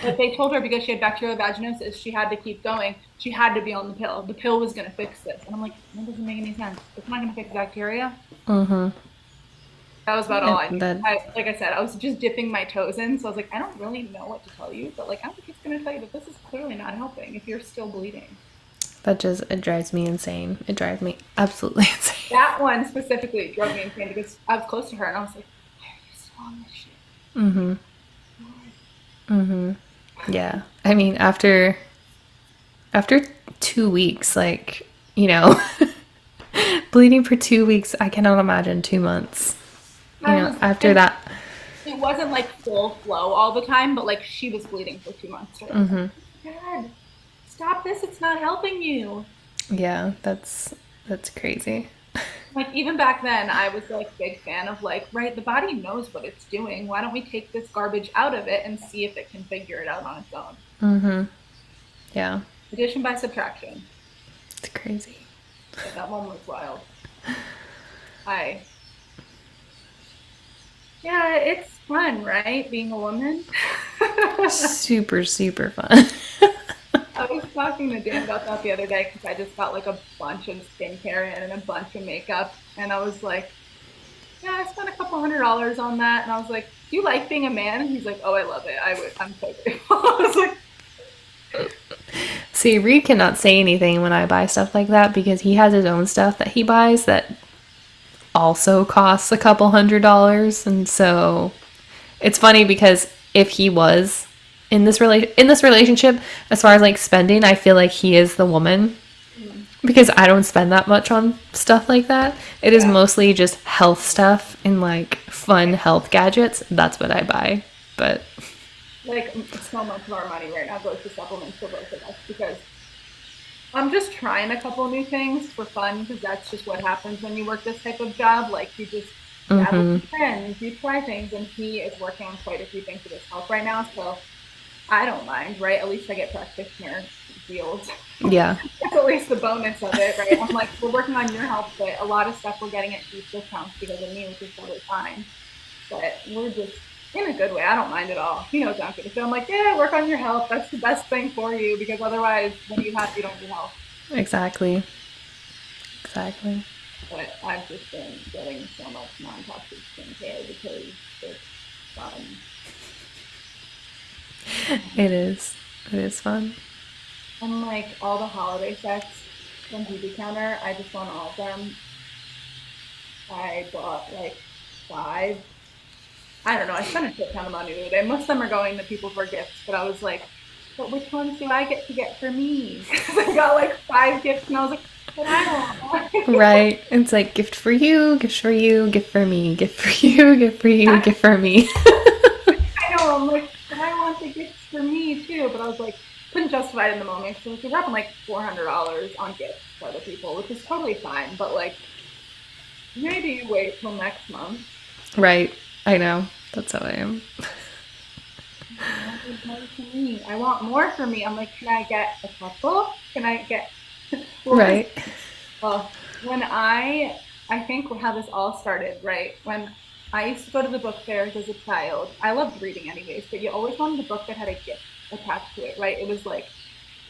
Speaker 2: But they told her because she had bacterial vaginosis, she had to keep going. She had to be on the pill. The pill was going to fix this. And I'm like, that doesn't make any sense. It's not going to fix bacteria.
Speaker 1: mm-hmm.
Speaker 2: That was about all
Speaker 1: And
Speaker 2: I knew.
Speaker 1: that
Speaker 2: Like I said, I was just dipping my toes in. So I was like, I don't really know what to tell you. But like, I don't think it's going to tell you that this is clearly not helping if you're still bleeding.
Speaker 1: that just it drives me insane. It drives me absolutely insane.
Speaker 2: That one specifically drove me insane because I was close to her and I was like, why are you still on this shit?
Speaker 1: Mm-hmm. Mm-hmm. Yeah. I mean, after 2 weeks, like, bleeding for 2 weeks, I cannot imagine 2 months.
Speaker 2: I was,
Speaker 1: After
Speaker 2: and
Speaker 1: that.
Speaker 2: it wasn't like full flow all the time, but like she was bleeding for 2 months straight. I was like,
Speaker 1: Mm-hmm.
Speaker 2: God, stop this. It's not helping you.
Speaker 1: Yeah, that's crazy.
Speaker 2: Like even back then, I was like big fan of like, right, the body knows what it's doing. Why don't we take this garbage out of it and see if it can figure it out on its own?
Speaker 1: Mm-hmm. Yeah,
Speaker 2: Addition by subtraction.
Speaker 1: it's crazy.
Speaker 2: Yeah, that one was wild. I, yeah, it's fun, right? Being a woman.
Speaker 1: Super, super fun.
Speaker 2: I was talking to Dan about that the other day because I just got like a bunch of skincare in and a bunch of makeup. And I was like, yeah, I spent a couple $100 on that. And I was like, do you like being a man? And he's like, oh, I love it. I'm so grateful. I was like,
Speaker 1: See, Reed cannot say anything when I buy stuff like that because he has his own stuff that he buys that also costs a couple $100s, and so it's funny because if he was in this relationship, as far as like spending, I feel like he is the woman
Speaker 2: mm,
Speaker 1: because I don't spend that much on stuff like that. It is
Speaker 2: yeah,
Speaker 1: mostly just health stuff and like fun health gadgets. That's what I buy. But
Speaker 2: like so much of our money right now goes to supplements for both of us because I'm just trying a couple new things for fun because that's just what happens when you work this type of job. Like you just dabble with friends, you try things, and he is working on quite a few things with his health right now. So I don't mind, right? At least I get practitioner deals.
Speaker 1: yeah,
Speaker 2: That's at least the bonus of it, right? I'm like, we're working on your health, but a lot of stuff we're getting at deep discounts because of me, which is totally fine. But we're just in a good way. I don't mind at all. He knows I'm good. So I'm like, yeah, work on your health. That's the best thing for you because otherwise, when you have, you don't do health.
Speaker 1: exactly. Exactly.
Speaker 2: But I've just been getting so much non-toxic skincare because it's fun.
Speaker 1: It is. It is fun.
Speaker 2: And like all the holiday sets from Beauty Counter, I just want all of them. I bought like five. I don't know. I spent a shit ton of money the other day. Most of them are going to people for gifts, but I was like, but which ones do I get to get for me? Because I got like five gifts, and I was like, but I don't want.
Speaker 1: Right. It's like gift for you, gift for you, gift for me, gift for you, gift for you, gift for me.
Speaker 2: I know. I'm like, but I want the gifts for me too. But I was like, couldn't justify it in the moment. So we're dropping like $400 on gifts for other people, which is totally fine. But like, maybe you wait till next month.
Speaker 1: Right. I know. That's how I am.
Speaker 2: I wanted more for me. I want more for me. I'm like, can I get a couple? Can I get well, because
Speaker 1: Right.
Speaker 2: when I think how this all started, right? When I used to go to the book fairs as a child, I loved reading anyways, but you always wanted a book that had a gift attached to it, right? It was like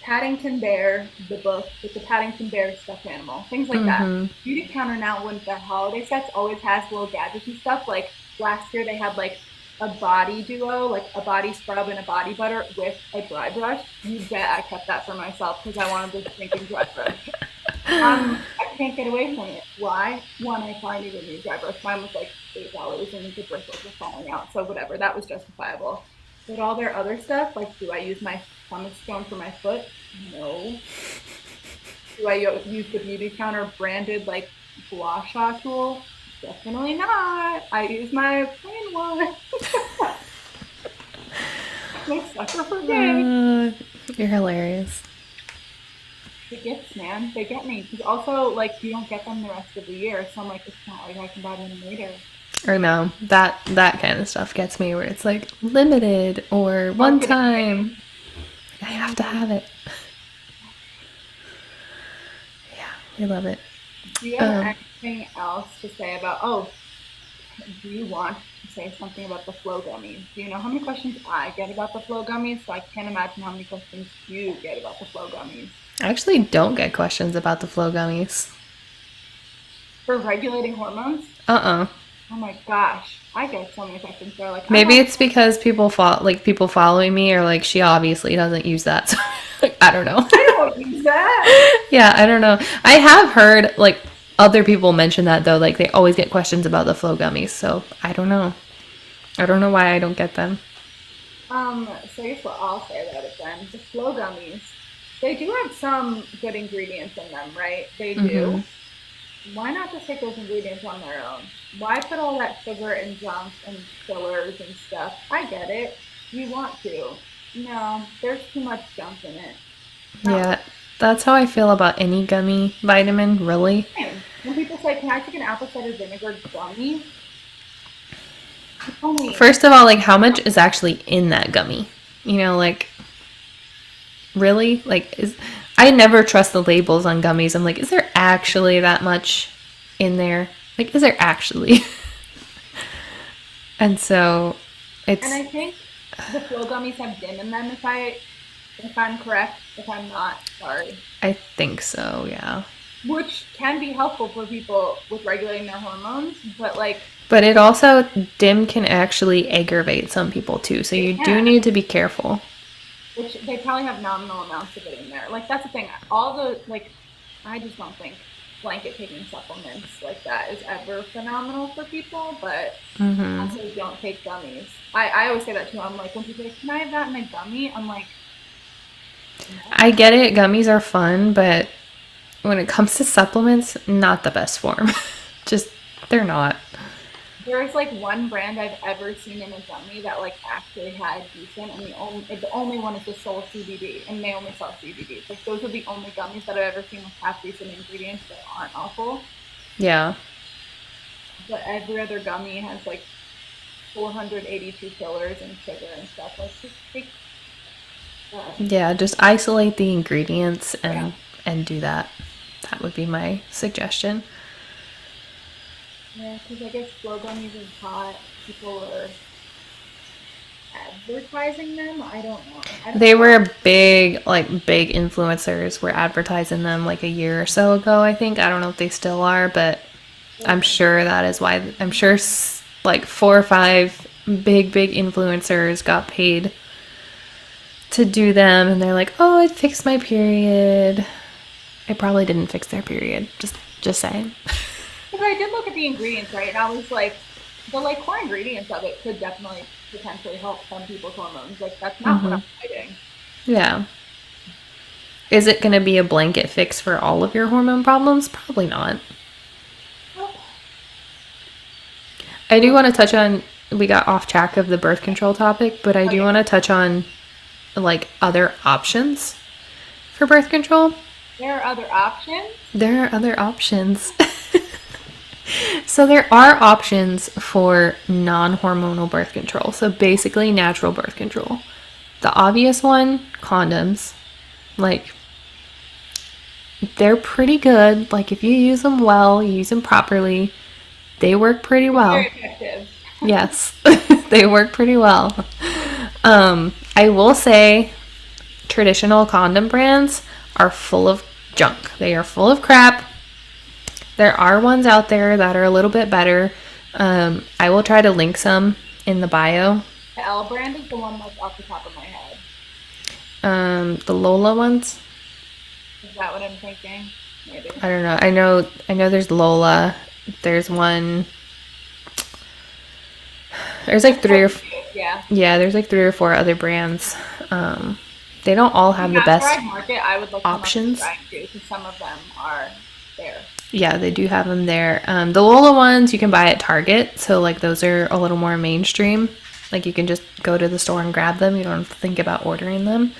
Speaker 2: Paddington Bear, the book with the Paddington Bear stuffed animal, things like that. Beauty Counter now, when the holiday sets, always has little gadgets and stuff. Like last year, they had like a body duo, like a body scrub and a body butter with a dry brush. You bet I kept that for myself because I wanted this stinking dry brush. I can't get away from it. Why? One, I finally needed a new dry brush. Mine was like $8 and the bristles were falling out. So whatever, that was justifiable. But all their other stuff, like do I use my pumice stone for my foot? No. Do I use the Beauty Counter branded like gua sha tool? Definitely not. I use my plain one. I'm a sucker for gifts.
Speaker 1: Uh, you're hilarious.
Speaker 2: The gifts, man, they get me. Because also, like, you don't get them the rest of the year. So I'm like, it's not like I can buy them later.
Speaker 1: Or no, that kind of stuff gets me where it's like limited or one
Speaker 2: Marketing.
Speaker 1: time. I
Speaker 2: And
Speaker 1: have
Speaker 2: I'm
Speaker 1: to
Speaker 2: like,
Speaker 1: have it. Yeah, we love it.
Speaker 2: do you have
Speaker 1: Um,
Speaker 2: anything else to say about, oh, do you want to say something about the flow gummies? Do you know how many questions I get about the flow gummies? So I can't imagine how many questions you get about the flow gummies.
Speaker 1: I actually don't get questions about the flow gummies.
Speaker 2: For regulating hormones?
Speaker 1: Uh-uh.
Speaker 2: Oh my gosh. I get so many questions. They're like, I'm
Speaker 1: Maybe
Speaker 2: on,
Speaker 1: it's because people following me are like she obviously doesn't use that. So I don't know.
Speaker 2: I don't use that.
Speaker 1: Yeah, I don't know. I have heard like other people mention that though, like they always get questions about the flow gummies. So I don't know. I don't know why I don't get them.
Speaker 2: So here's what I'll say about it then. The flow gummies, they do have some good ingredients in them, right? They do. Why not just take those ingredients on their own? Why put all that sugar and junk and fillers and stuff? I get it. You want to. No, there's too much junk in it. Not worth
Speaker 1: Yeah, that's how I feel about any gummy vitamin, really.
Speaker 2: it. When people say, can I take an apple cider vinegar gummy? It's only,
Speaker 1: First of all, like how much is actually in that gummy? You know, like really? Like is I never trust the labels on gummies. I'm like, is there actually that much in there? Like is there actually? And so
Speaker 2: and
Speaker 1: it's
Speaker 2: I think the flow gummies have dim in them if I'm correct. If I'm not, sorry.
Speaker 1: I think so, yeah.
Speaker 2: Which can be helpful for people with regulating their hormones, but like
Speaker 1: But it also, DIM can actually aggravate some people too. So
Speaker 2: It
Speaker 1: you do
Speaker 2: can,
Speaker 1: need to be careful.
Speaker 2: which they probably have nominal amounts of it in there. Like that's the thing. All the like, I just don't think blanket taking supplements like that is ever phenomenal for people. But also don't take gummies. I always say that too. I'm like, when people are like, can I have that in a gummy? I'm like,
Speaker 1: I
Speaker 2: no.
Speaker 1: get it. Gummies are fun, but when it comes to supplements, not the best form. Just, they're not.
Speaker 2: There's like one brand I've ever seen in a gummy that like actually had decent, and the only one is the Soul CBD, and they only sell CBD. Like those are the only gummies that I've ever seen with half decent ingredients that aren't awful.
Speaker 1: Yeah.
Speaker 2: But every other gummy has like 482 fillers and sugar and stuff. Like just take that.
Speaker 1: Yeah, just isolate the ingredients
Speaker 2: Yeah.
Speaker 1: and do that. That would be my suggestion.
Speaker 2: Yeah, because I guess slow gummies is hot. People are advertising them. I don't know. I don't
Speaker 1: They
Speaker 2: know why.
Speaker 1: were big influencers were advertising them like a year or so ago, I think. I don't know if they still are, but I'm sure that is why. I'm sure like 4 or 5 big influencers got paid to do them, and they're like, "Oh, it fixed my period." It probably didn't fix their period. Just saying.
Speaker 2: Because I did look at the ingredients, right? And I was like, the like core ingredients of it could definitely potentially help some people's hormones. Like that's not what I'm hiding.
Speaker 1: Yeah. Is it going to be a blanket fix for all of your hormone problems? Probably not.
Speaker 2: Nope.
Speaker 1: I do want to touch on, we got off track of the birth control topic, but I
Speaker 2: Oh
Speaker 1: do
Speaker 2: yeah,
Speaker 1: want to touch on like other options for birth control.
Speaker 2: there are other options.
Speaker 1: There are other options. So there are options for non-hormonal birth control. So basically natural birth control. The obvious one, condoms. Like, they're pretty good. Like, if you use them well, you use them properly, they work pretty
Speaker 2: They're very
Speaker 1: well.
Speaker 2: effective.
Speaker 1: Yes, they work pretty well. I will say traditional condom brands are full of junk. They are full of crap. There are ones out there that are a little bit better. I will try to link some in the bio.
Speaker 2: The L brand is the one that's off the top of my head.
Speaker 1: The Lola ones.
Speaker 2: Is that what I'm thinking? Maybe.
Speaker 1: I don't know. I know there's Lola. There's one. There's like three or
Speaker 2: Yeah.
Speaker 1: yeah, there's like 3 or 4 other brands. They don't all have the
Speaker 2: After
Speaker 1: best
Speaker 2: I market, I would look them up and
Speaker 1: options.
Speaker 2: try too, because some of them are there.
Speaker 1: Yeah, they do have them there. The Lola ones you can buy at Target, so like those are a little more mainstream. Like you can just go to the store and grab them. You don't have to think about ordering them.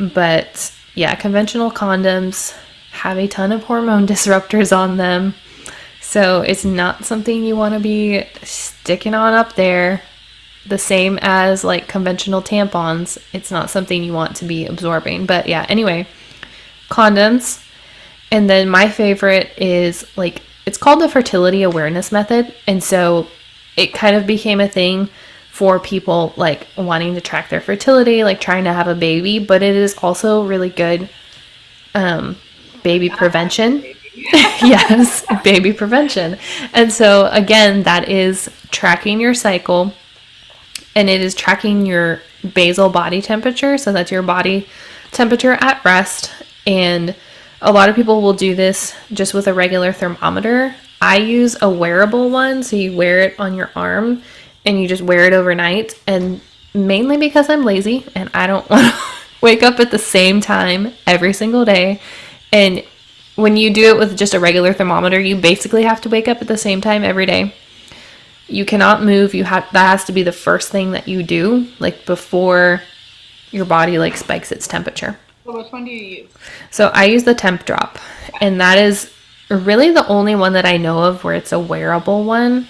Speaker 1: But yeah, conventional condoms have a ton of hormone disruptors on them. So it's not something you want to be sticking on up there. The same as like conventional tampons. It's not something you want to be absorbing. But yeah, anyway, condoms. And then my favorite is like, it's called the fertility awareness method. And so it kind of became a thing for people like wanting to track their fertility, like trying to have a baby, but it is also really good baby prevention. Yes, baby prevention. And so again, that is tracking your cycle, and it is tracking your basal body temperature, so that's your body temperature at rest. And a lot of people will do this just with a regular thermometer. I use a wearable one, so you wear it on your arm and you just wear it overnight. And mainly because I'm lazy and I don't want to wake up at the same time every single day. And when you do it with just a regular thermometer, you basically have to wake up at the same time every day. You cannot move. That has to be the first thing that you do, like before your body like spikes its temperature.
Speaker 2: So which one do you use?
Speaker 1: So I use the temp drop, and that is really the only one that I know of where it's a wearable one.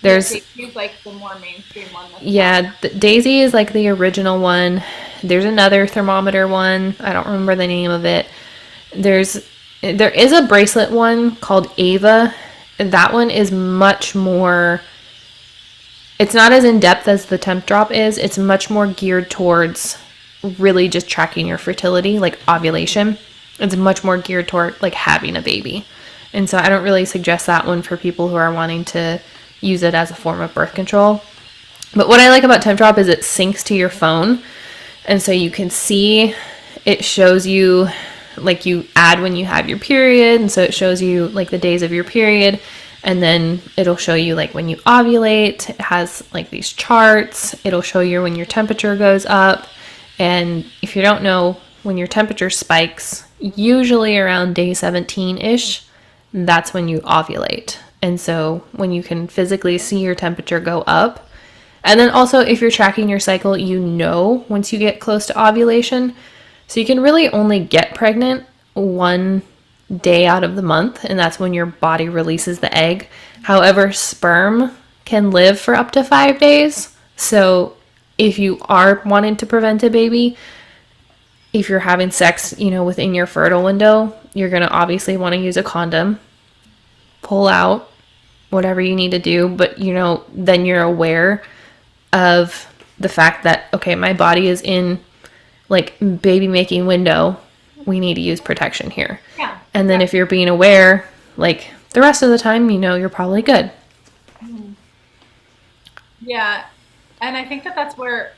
Speaker 1: There's
Speaker 2: Daisy's like the more mainstream one.
Speaker 1: yeah, Daisy is like the original one. There's another thermometer one. I don't remember the name of it. There is a bracelet one called Ava. That one is much more, it's not as in depth as the temp drop is. It's much more geared towards really just tracking your fertility, like ovulation. It's much more geared toward like having a baby. And so I don't really suggest that one for people who are wanting to, use it as a form of birth control. But what I like about Temp Drop is it syncs to your phone. And so you can see, it shows you, like, you add when you have your period. And so it shows you, like, the days of your period. And then it'll show you, like, when you ovulate. It has, like, these charts. It'll show you when your temperature goes up. And if you don't know, when your temperature spikes, usually around day 17-ish, that's when you ovulate. And so when you can physically see your temperature go up, and then also if you're tracking your cycle, you know once you get close to ovulation. So you can really only get pregnant one day out of the month, and that's when your body releases the egg. However, sperm can live for up to 5 days. So if you are wanting to prevent a baby, if you're having sex, within your fertile window, you're going to obviously want to use a condom, pull out whatever you need to do, but then you're aware of the fact that, okay, my body is in, like, baby making window. We need to use protection here.
Speaker 2: Yeah.
Speaker 1: And then if you're being aware, like, the rest of the time, you're probably good.
Speaker 2: Yeah. And I think that that's where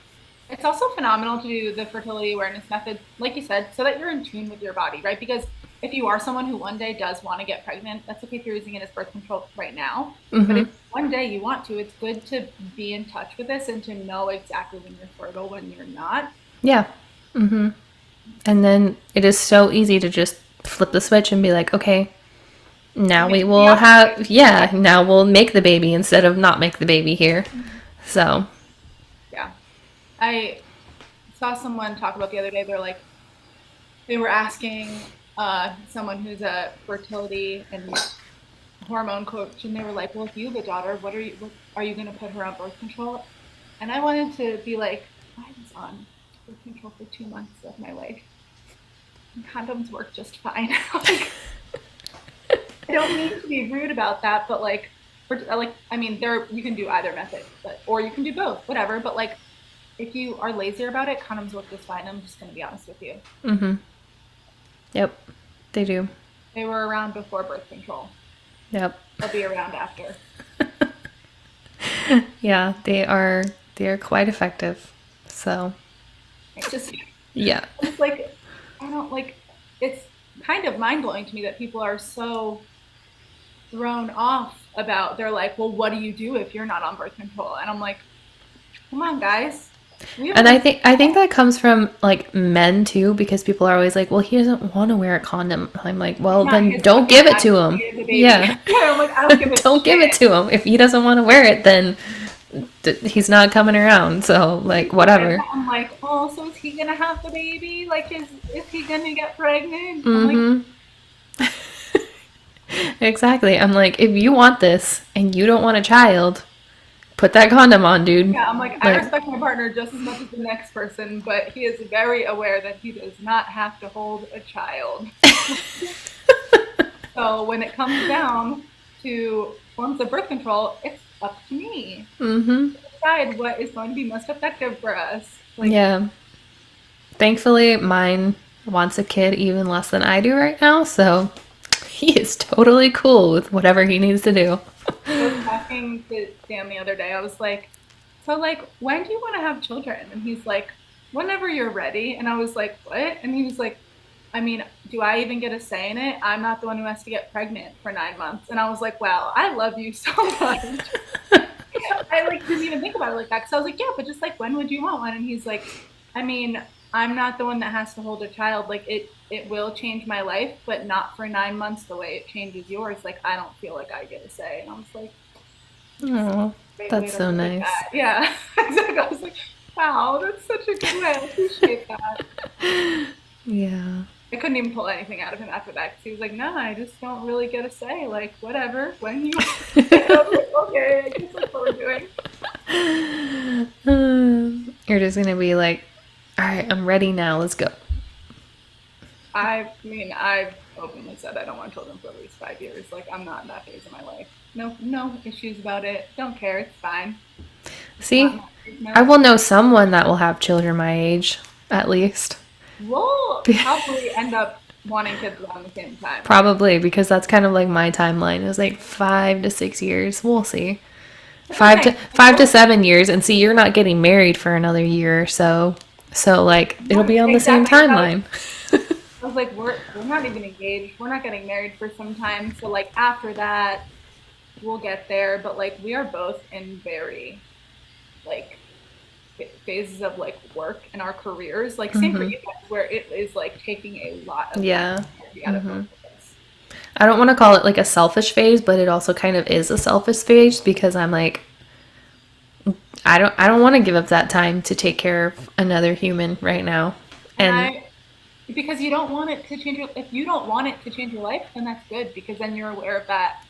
Speaker 2: it's also phenomenal to do the fertility awareness method, like you said, so that you're in tune with your body, right? Because if you are someone who one day does want to get pregnant, that's okay if you're using it as birth control right now. But if one day you want to, it's good to be in touch with this and to know exactly when you're fertile, when you're not.
Speaker 1: Yeah. And then it is so easy to just flip the switch and be like, okay, now we will have, now we'll make the baby instead of not make the baby here. So.
Speaker 2: Yeah. I saw someone talk about the other day, they were asking someone who's a fertility and hormone coach, and they were like, well, if you have a daughter, what are you going to put her on birth control? And I wanted to be like, I was on birth control for 2 months of my life. And condoms work just fine. Like, I don't mean to be rude about that, but you can do either method, or you can do both, whatever. But like, if you are lazier about it, condoms work just fine. I'm just going to be honest with you.
Speaker 1: Yep, they do.
Speaker 2: They were around before birth control.
Speaker 1: Yep.
Speaker 2: They'll be around after.
Speaker 1: Yeah, they are quite effective. So.
Speaker 2: It's just.
Speaker 1: Yeah.
Speaker 2: It's like, it's kind of mind blowing to me that people are so thrown off about, they're like, well, what do you do if you're not on birth control? And I'm like, come on, guys.
Speaker 1: And I think that comes from, like, men too, because people are always like, well, he doesn't want to wear a condom. I'm like, well, then don't give it to him. Yeah.
Speaker 2: I'm like, I don't give a
Speaker 1: Don't give it to him. If he doesn't want to wear it, then he's not coming around. So, like, whatever.
Speaker 2: I'm like, oh, so is he gonna have the baby? Like, is he gonna get pregnant? I'm like,
Speaker 1: exactly. I'm like, if you want this and you don't want a child, put that condom on, dude.
Speaker 2: Yeah, I'm like, I respect my partner just as much as the next person, but he is very aware that he does not have to hold a child. So when it comes down to forms of birth control, it's up to me to decide what is going to be most effective for us. Like,
Speaker 1: yeah. Thankfully, mine wants a kid even less than I do right now, so he is totally cool with whatever he needs to do.
Speaker 2: I was talking to Dan the other day. I was like, so, like, when do you want to have children? And he's like, whenever you're ready. And I was like, what? And he was like, I mean, do I even get a say in it? I'm not the one who has to get pregnant for 9 months. And I was like, wow, I love you so much. I didn't even think about it like that, because I was like, yeah, but just like, when would you want one? And he's like, I mean, I'm not the one that has to hold a child. Like, it will change my life, but not for 9 months the way it changes yours. Like, I don't feel like I get a say. And I was like,
Speaker 1: oh, that's so nice.
Speaker 2: That. Yeah, exactly. I was like, wow, that's such a good way. I appreciate that.
Speaker 1: Yeah.
Speaker 2: I couldn't even pull anything out of him after that, because he was like, no, I just don't really get a say. Like, whatever, when you... okay, I guess that's what we're
Speaker 1: doing. You're just going to be like, all right, I'm ready now. Let's go.
Speaker 2: I mean, I've openly said I don't want children for at least 5 years. Like, I'm not in that phase of my life. No issues about it. Don't care. It's fine.
Speaker 1: See, I will know someone that will have children my age, at least.
Speaker 2: We'll probably end up wanting kids around the same time.
Speaker 1: Probably, because that's kind of like my timeline. It was like 5 to 6 years. We'll see.
Speaker 2: It's okay. I
Speaker 1: 5 to 7 years, and see, you're not getting married for another year or so. So like it'll be on the same
Speaker 2: exactly.
Speaker 1: timeline.
Speaker 2: I was like, we're not even engaged. We're not getting married for some time. So like after that, we'll get there. But like we are both in very like phases of like work in our careers. Like same for you guys, where it is like taking a lot of time
Speaker 1: Yeah.
Speaker 2: and energy out of both of us.
Speaker 1: I don't want to call it like a selfish phase, but it also kind of is a selfish phase because I'm like I don't want to give up that time to take care of another human right now.
Speaker 2: And
Speaker 1: And
Speaker 2: I because you don't want it to change your if you don't want it to change your life, then that's good because then you're aware of that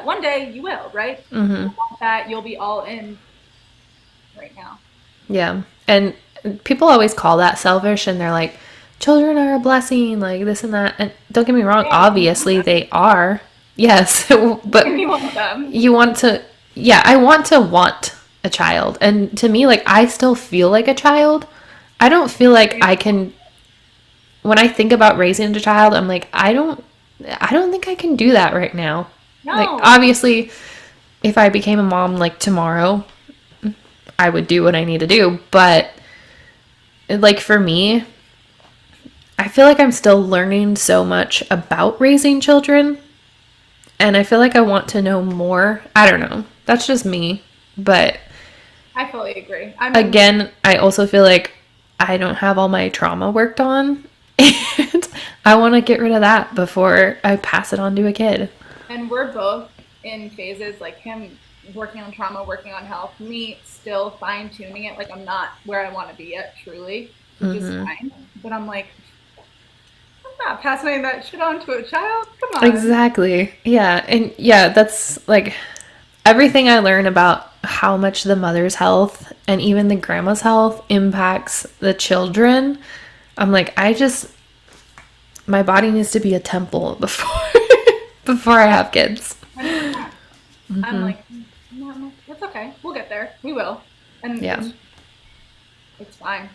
Speaker 2: one day you will, right? You'll want that, you'll be all in right now.
Speaker 1: yeah. And people always call that selfish and they're like children are a blessing, like this and that. And don't get me wrong,
Speaker 2: Yeah, and you want
Speaker 1: obviously
Speaker 2: them.
Speaker 1: they are. Yes,
Speaker 2: And
Speaker 1: but
Speaker 2: you want them.
Speaker 1: you want to yeah, I want a child. And to me like I still feel like a child. I don't feel like I can when I think about raising a child, I'm like I don't think I can do that right now. Like
Speaker 2: No.
Speaker 1: obviously if I became a mom like tomorrow, I would do what I need to do, but like for me, I feel like I'm still learning so much about raising children and I feel like I want to know more. I don't know. That's just me. But
Speaker 2: I fully agree. I mean,
Speaker 1: again, I also feel like I don't have all my trauma worked on and I want to get rid of that before I pass it on to a kid.
Speaker 2: and we're both in phases like him working on trauma, working on health, me still fine tuning it. Like I'm not where I want to be yet, truly, which is fine. But I'm like, I'm not passing that shit on to a child. Come on.
Speaker 1: Exactly. Yeah. And yeah, that's like everything I learn about how much the mother's health and even the grandma's health impacts the children. I'm like, my body needs to be a temple before before I have kids.
Speaker 2: 100%. I'm like, it's okay. We'll get there. We will. And
Speaker 1: Yeah.
Speaker 2: it's fine.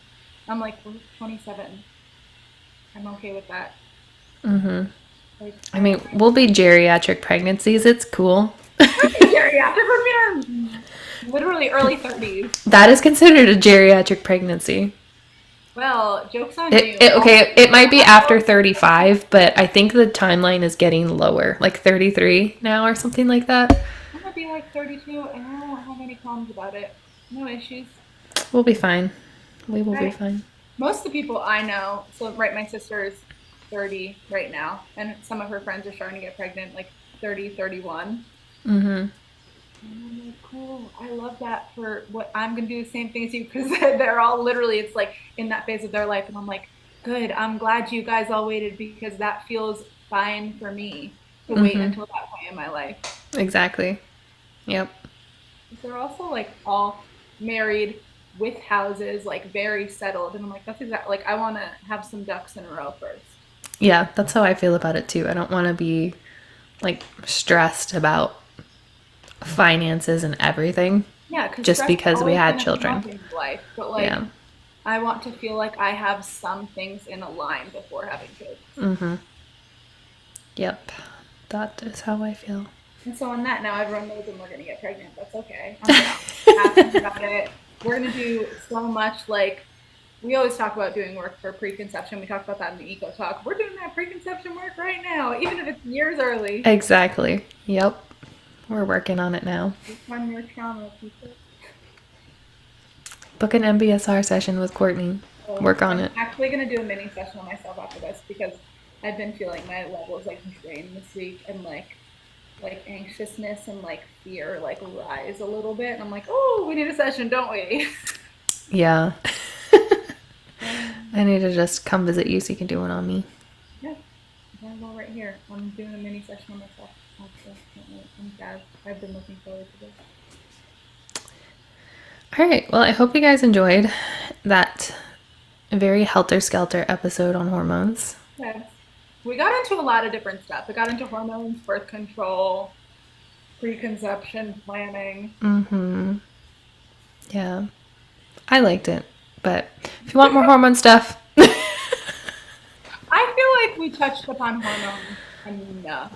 Speaker 2: I'm like, we're 27. I'm okay with that. Like,
Speaker 1: I mean, we'll be geriatric pregnancies. It's cool.
Speaker 2: geriatric would be our literally early 30s.
Speaker 1: That is considered a geriatric pregnancy.
Speaker 2: Well, joke's on you.
Speaker 1: Okay, it might be after 35, but I think the timeline is getting lower, like 33 now or something like that.
Speaker 2: I'm gonna be like 32 and I don't have any problems about it. No issues.
Speaker 1: We'll be fine. We will be
Speaker 2: Right.
Speaker 1: fine.
Speaker 2: Most of the people I know, so right, my sister is 30 right now, and some of her friends are starting to get pregnant, like 30, 31. And I'm like, cool. I love that for what I'm gonna do the same thing as you because they're all literally it's like in that phase of their life, and I'm like, good. I'm glad you guys all waited because that feels fine for me to wait until that point in my life.
Speaker 1: Exactly. Yep.
Speaker 2: They're also like all married with houses, like very settled, and I'm like, that's exactly like I want to have some ducks in a row first.
Speaker 1: Yeah, that's how I feel about it too. I don't want to be like stressed about finances and everything
Speaker 2: Yeah, because
Speaker 1: just
Speaker 2: stress is
Speaker 1: because we
Speaker 2: always
Speaker 1: had
Speaker 2: gonna come
Speaker 1: children.
Speaker 2: up in life, but like
Speaker 1: Yeah.
Speaker 2: I want to feel like I have some things in a line before having kids.
Speaker 1: Yep. That is how I feel.
Speaker 2: And so on that, now everyone knows when we're gonna get pregnant. That's okay. I'm down. Happy about it. We're gonna do so much like we always talk about doing work for preconception. We talked about that in the eco talk. We're doing that preconception work right now, even if it's years early.
Speaker 1: Exactly. Yep. We're working on it now.
Speaker 2: It's one more trauma, people.
Speaker 1: Book an MBSR session with Courtney.
Speaker 2: So
Speaker 1: Work on
Speaker 2: I'm
Speaker 1: it.
Speaker 2: actually gonna do a mini session on myself after this because I've been feeling my levels like drain this week and like anxiousness and like fear like rise a little bit. And I'm like, oh, we need a session, don't we?
Speaker 1: Yeah. I need to just come visit you so you can do one on me.
Speaker 2: Yeah, I'm well right here. I'm doing a mini session on myself. Actually, I'm glad. I've been looking forward to this.
Speaker 1: All right. Well, I hope you guys enjoyed that very helter-skelter episode on hormones.
Speaker 2: Yes. We got into a lot of different stuff. We got into hormones, birth control, preconception planning.
Speaker 1: Yeah. I liked it. But if you want more hormone stuff,
Speaker 2: I feel like we touched upon hormones enough.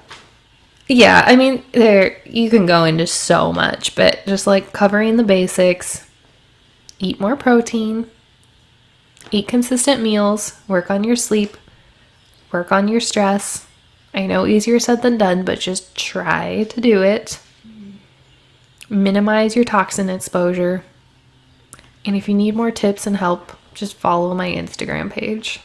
Speaker 1: Yeah, I mean, there you can go into so much, but just like covering the basics, eat more protein, eat consistent meals, work on your sleep, work on your stress. I know easier said than done, but just try to do it. Minimize your toxin exposure. And if you need more tips and help, just follow my Instagram page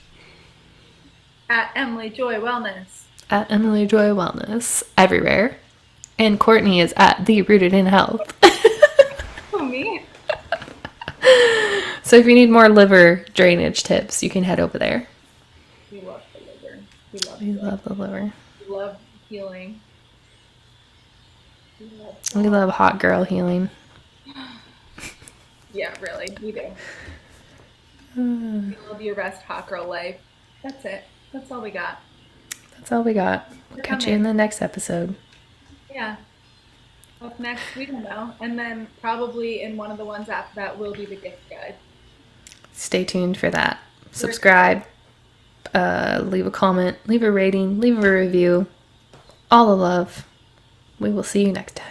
Speaker 2: At Emily Joy Wellness.
Speaker 1: at Emily Joy Wellness everywhere. And Courtney is at The Rooted in Health.
Speaker 2: Oh, me?
Speaker 1: So if you need more liver drainage tips, you can head over there.
Speaker 2: We love the liver. We love
Speaker 1: We
Speaker 2: the liver.
Speaker 1: love the liver.
Speaker 2: We love healing. We love
Speaker 1: We love hot girl healing.
Speaker 2: Yeah, really. We do. We love your rest hot girl life. That's it. That's all we got.
Speaker 1: That's all we got. We'll catch you in the next episode.
Speaker 2: Yeah. Up next, we don't know. And then probably in one of the ones after that will be the gift guide.
Speaker 1: Stay tuned for that. Subscribe, leave a comment, leave a rating, leave a review. All the love. We will see you next time.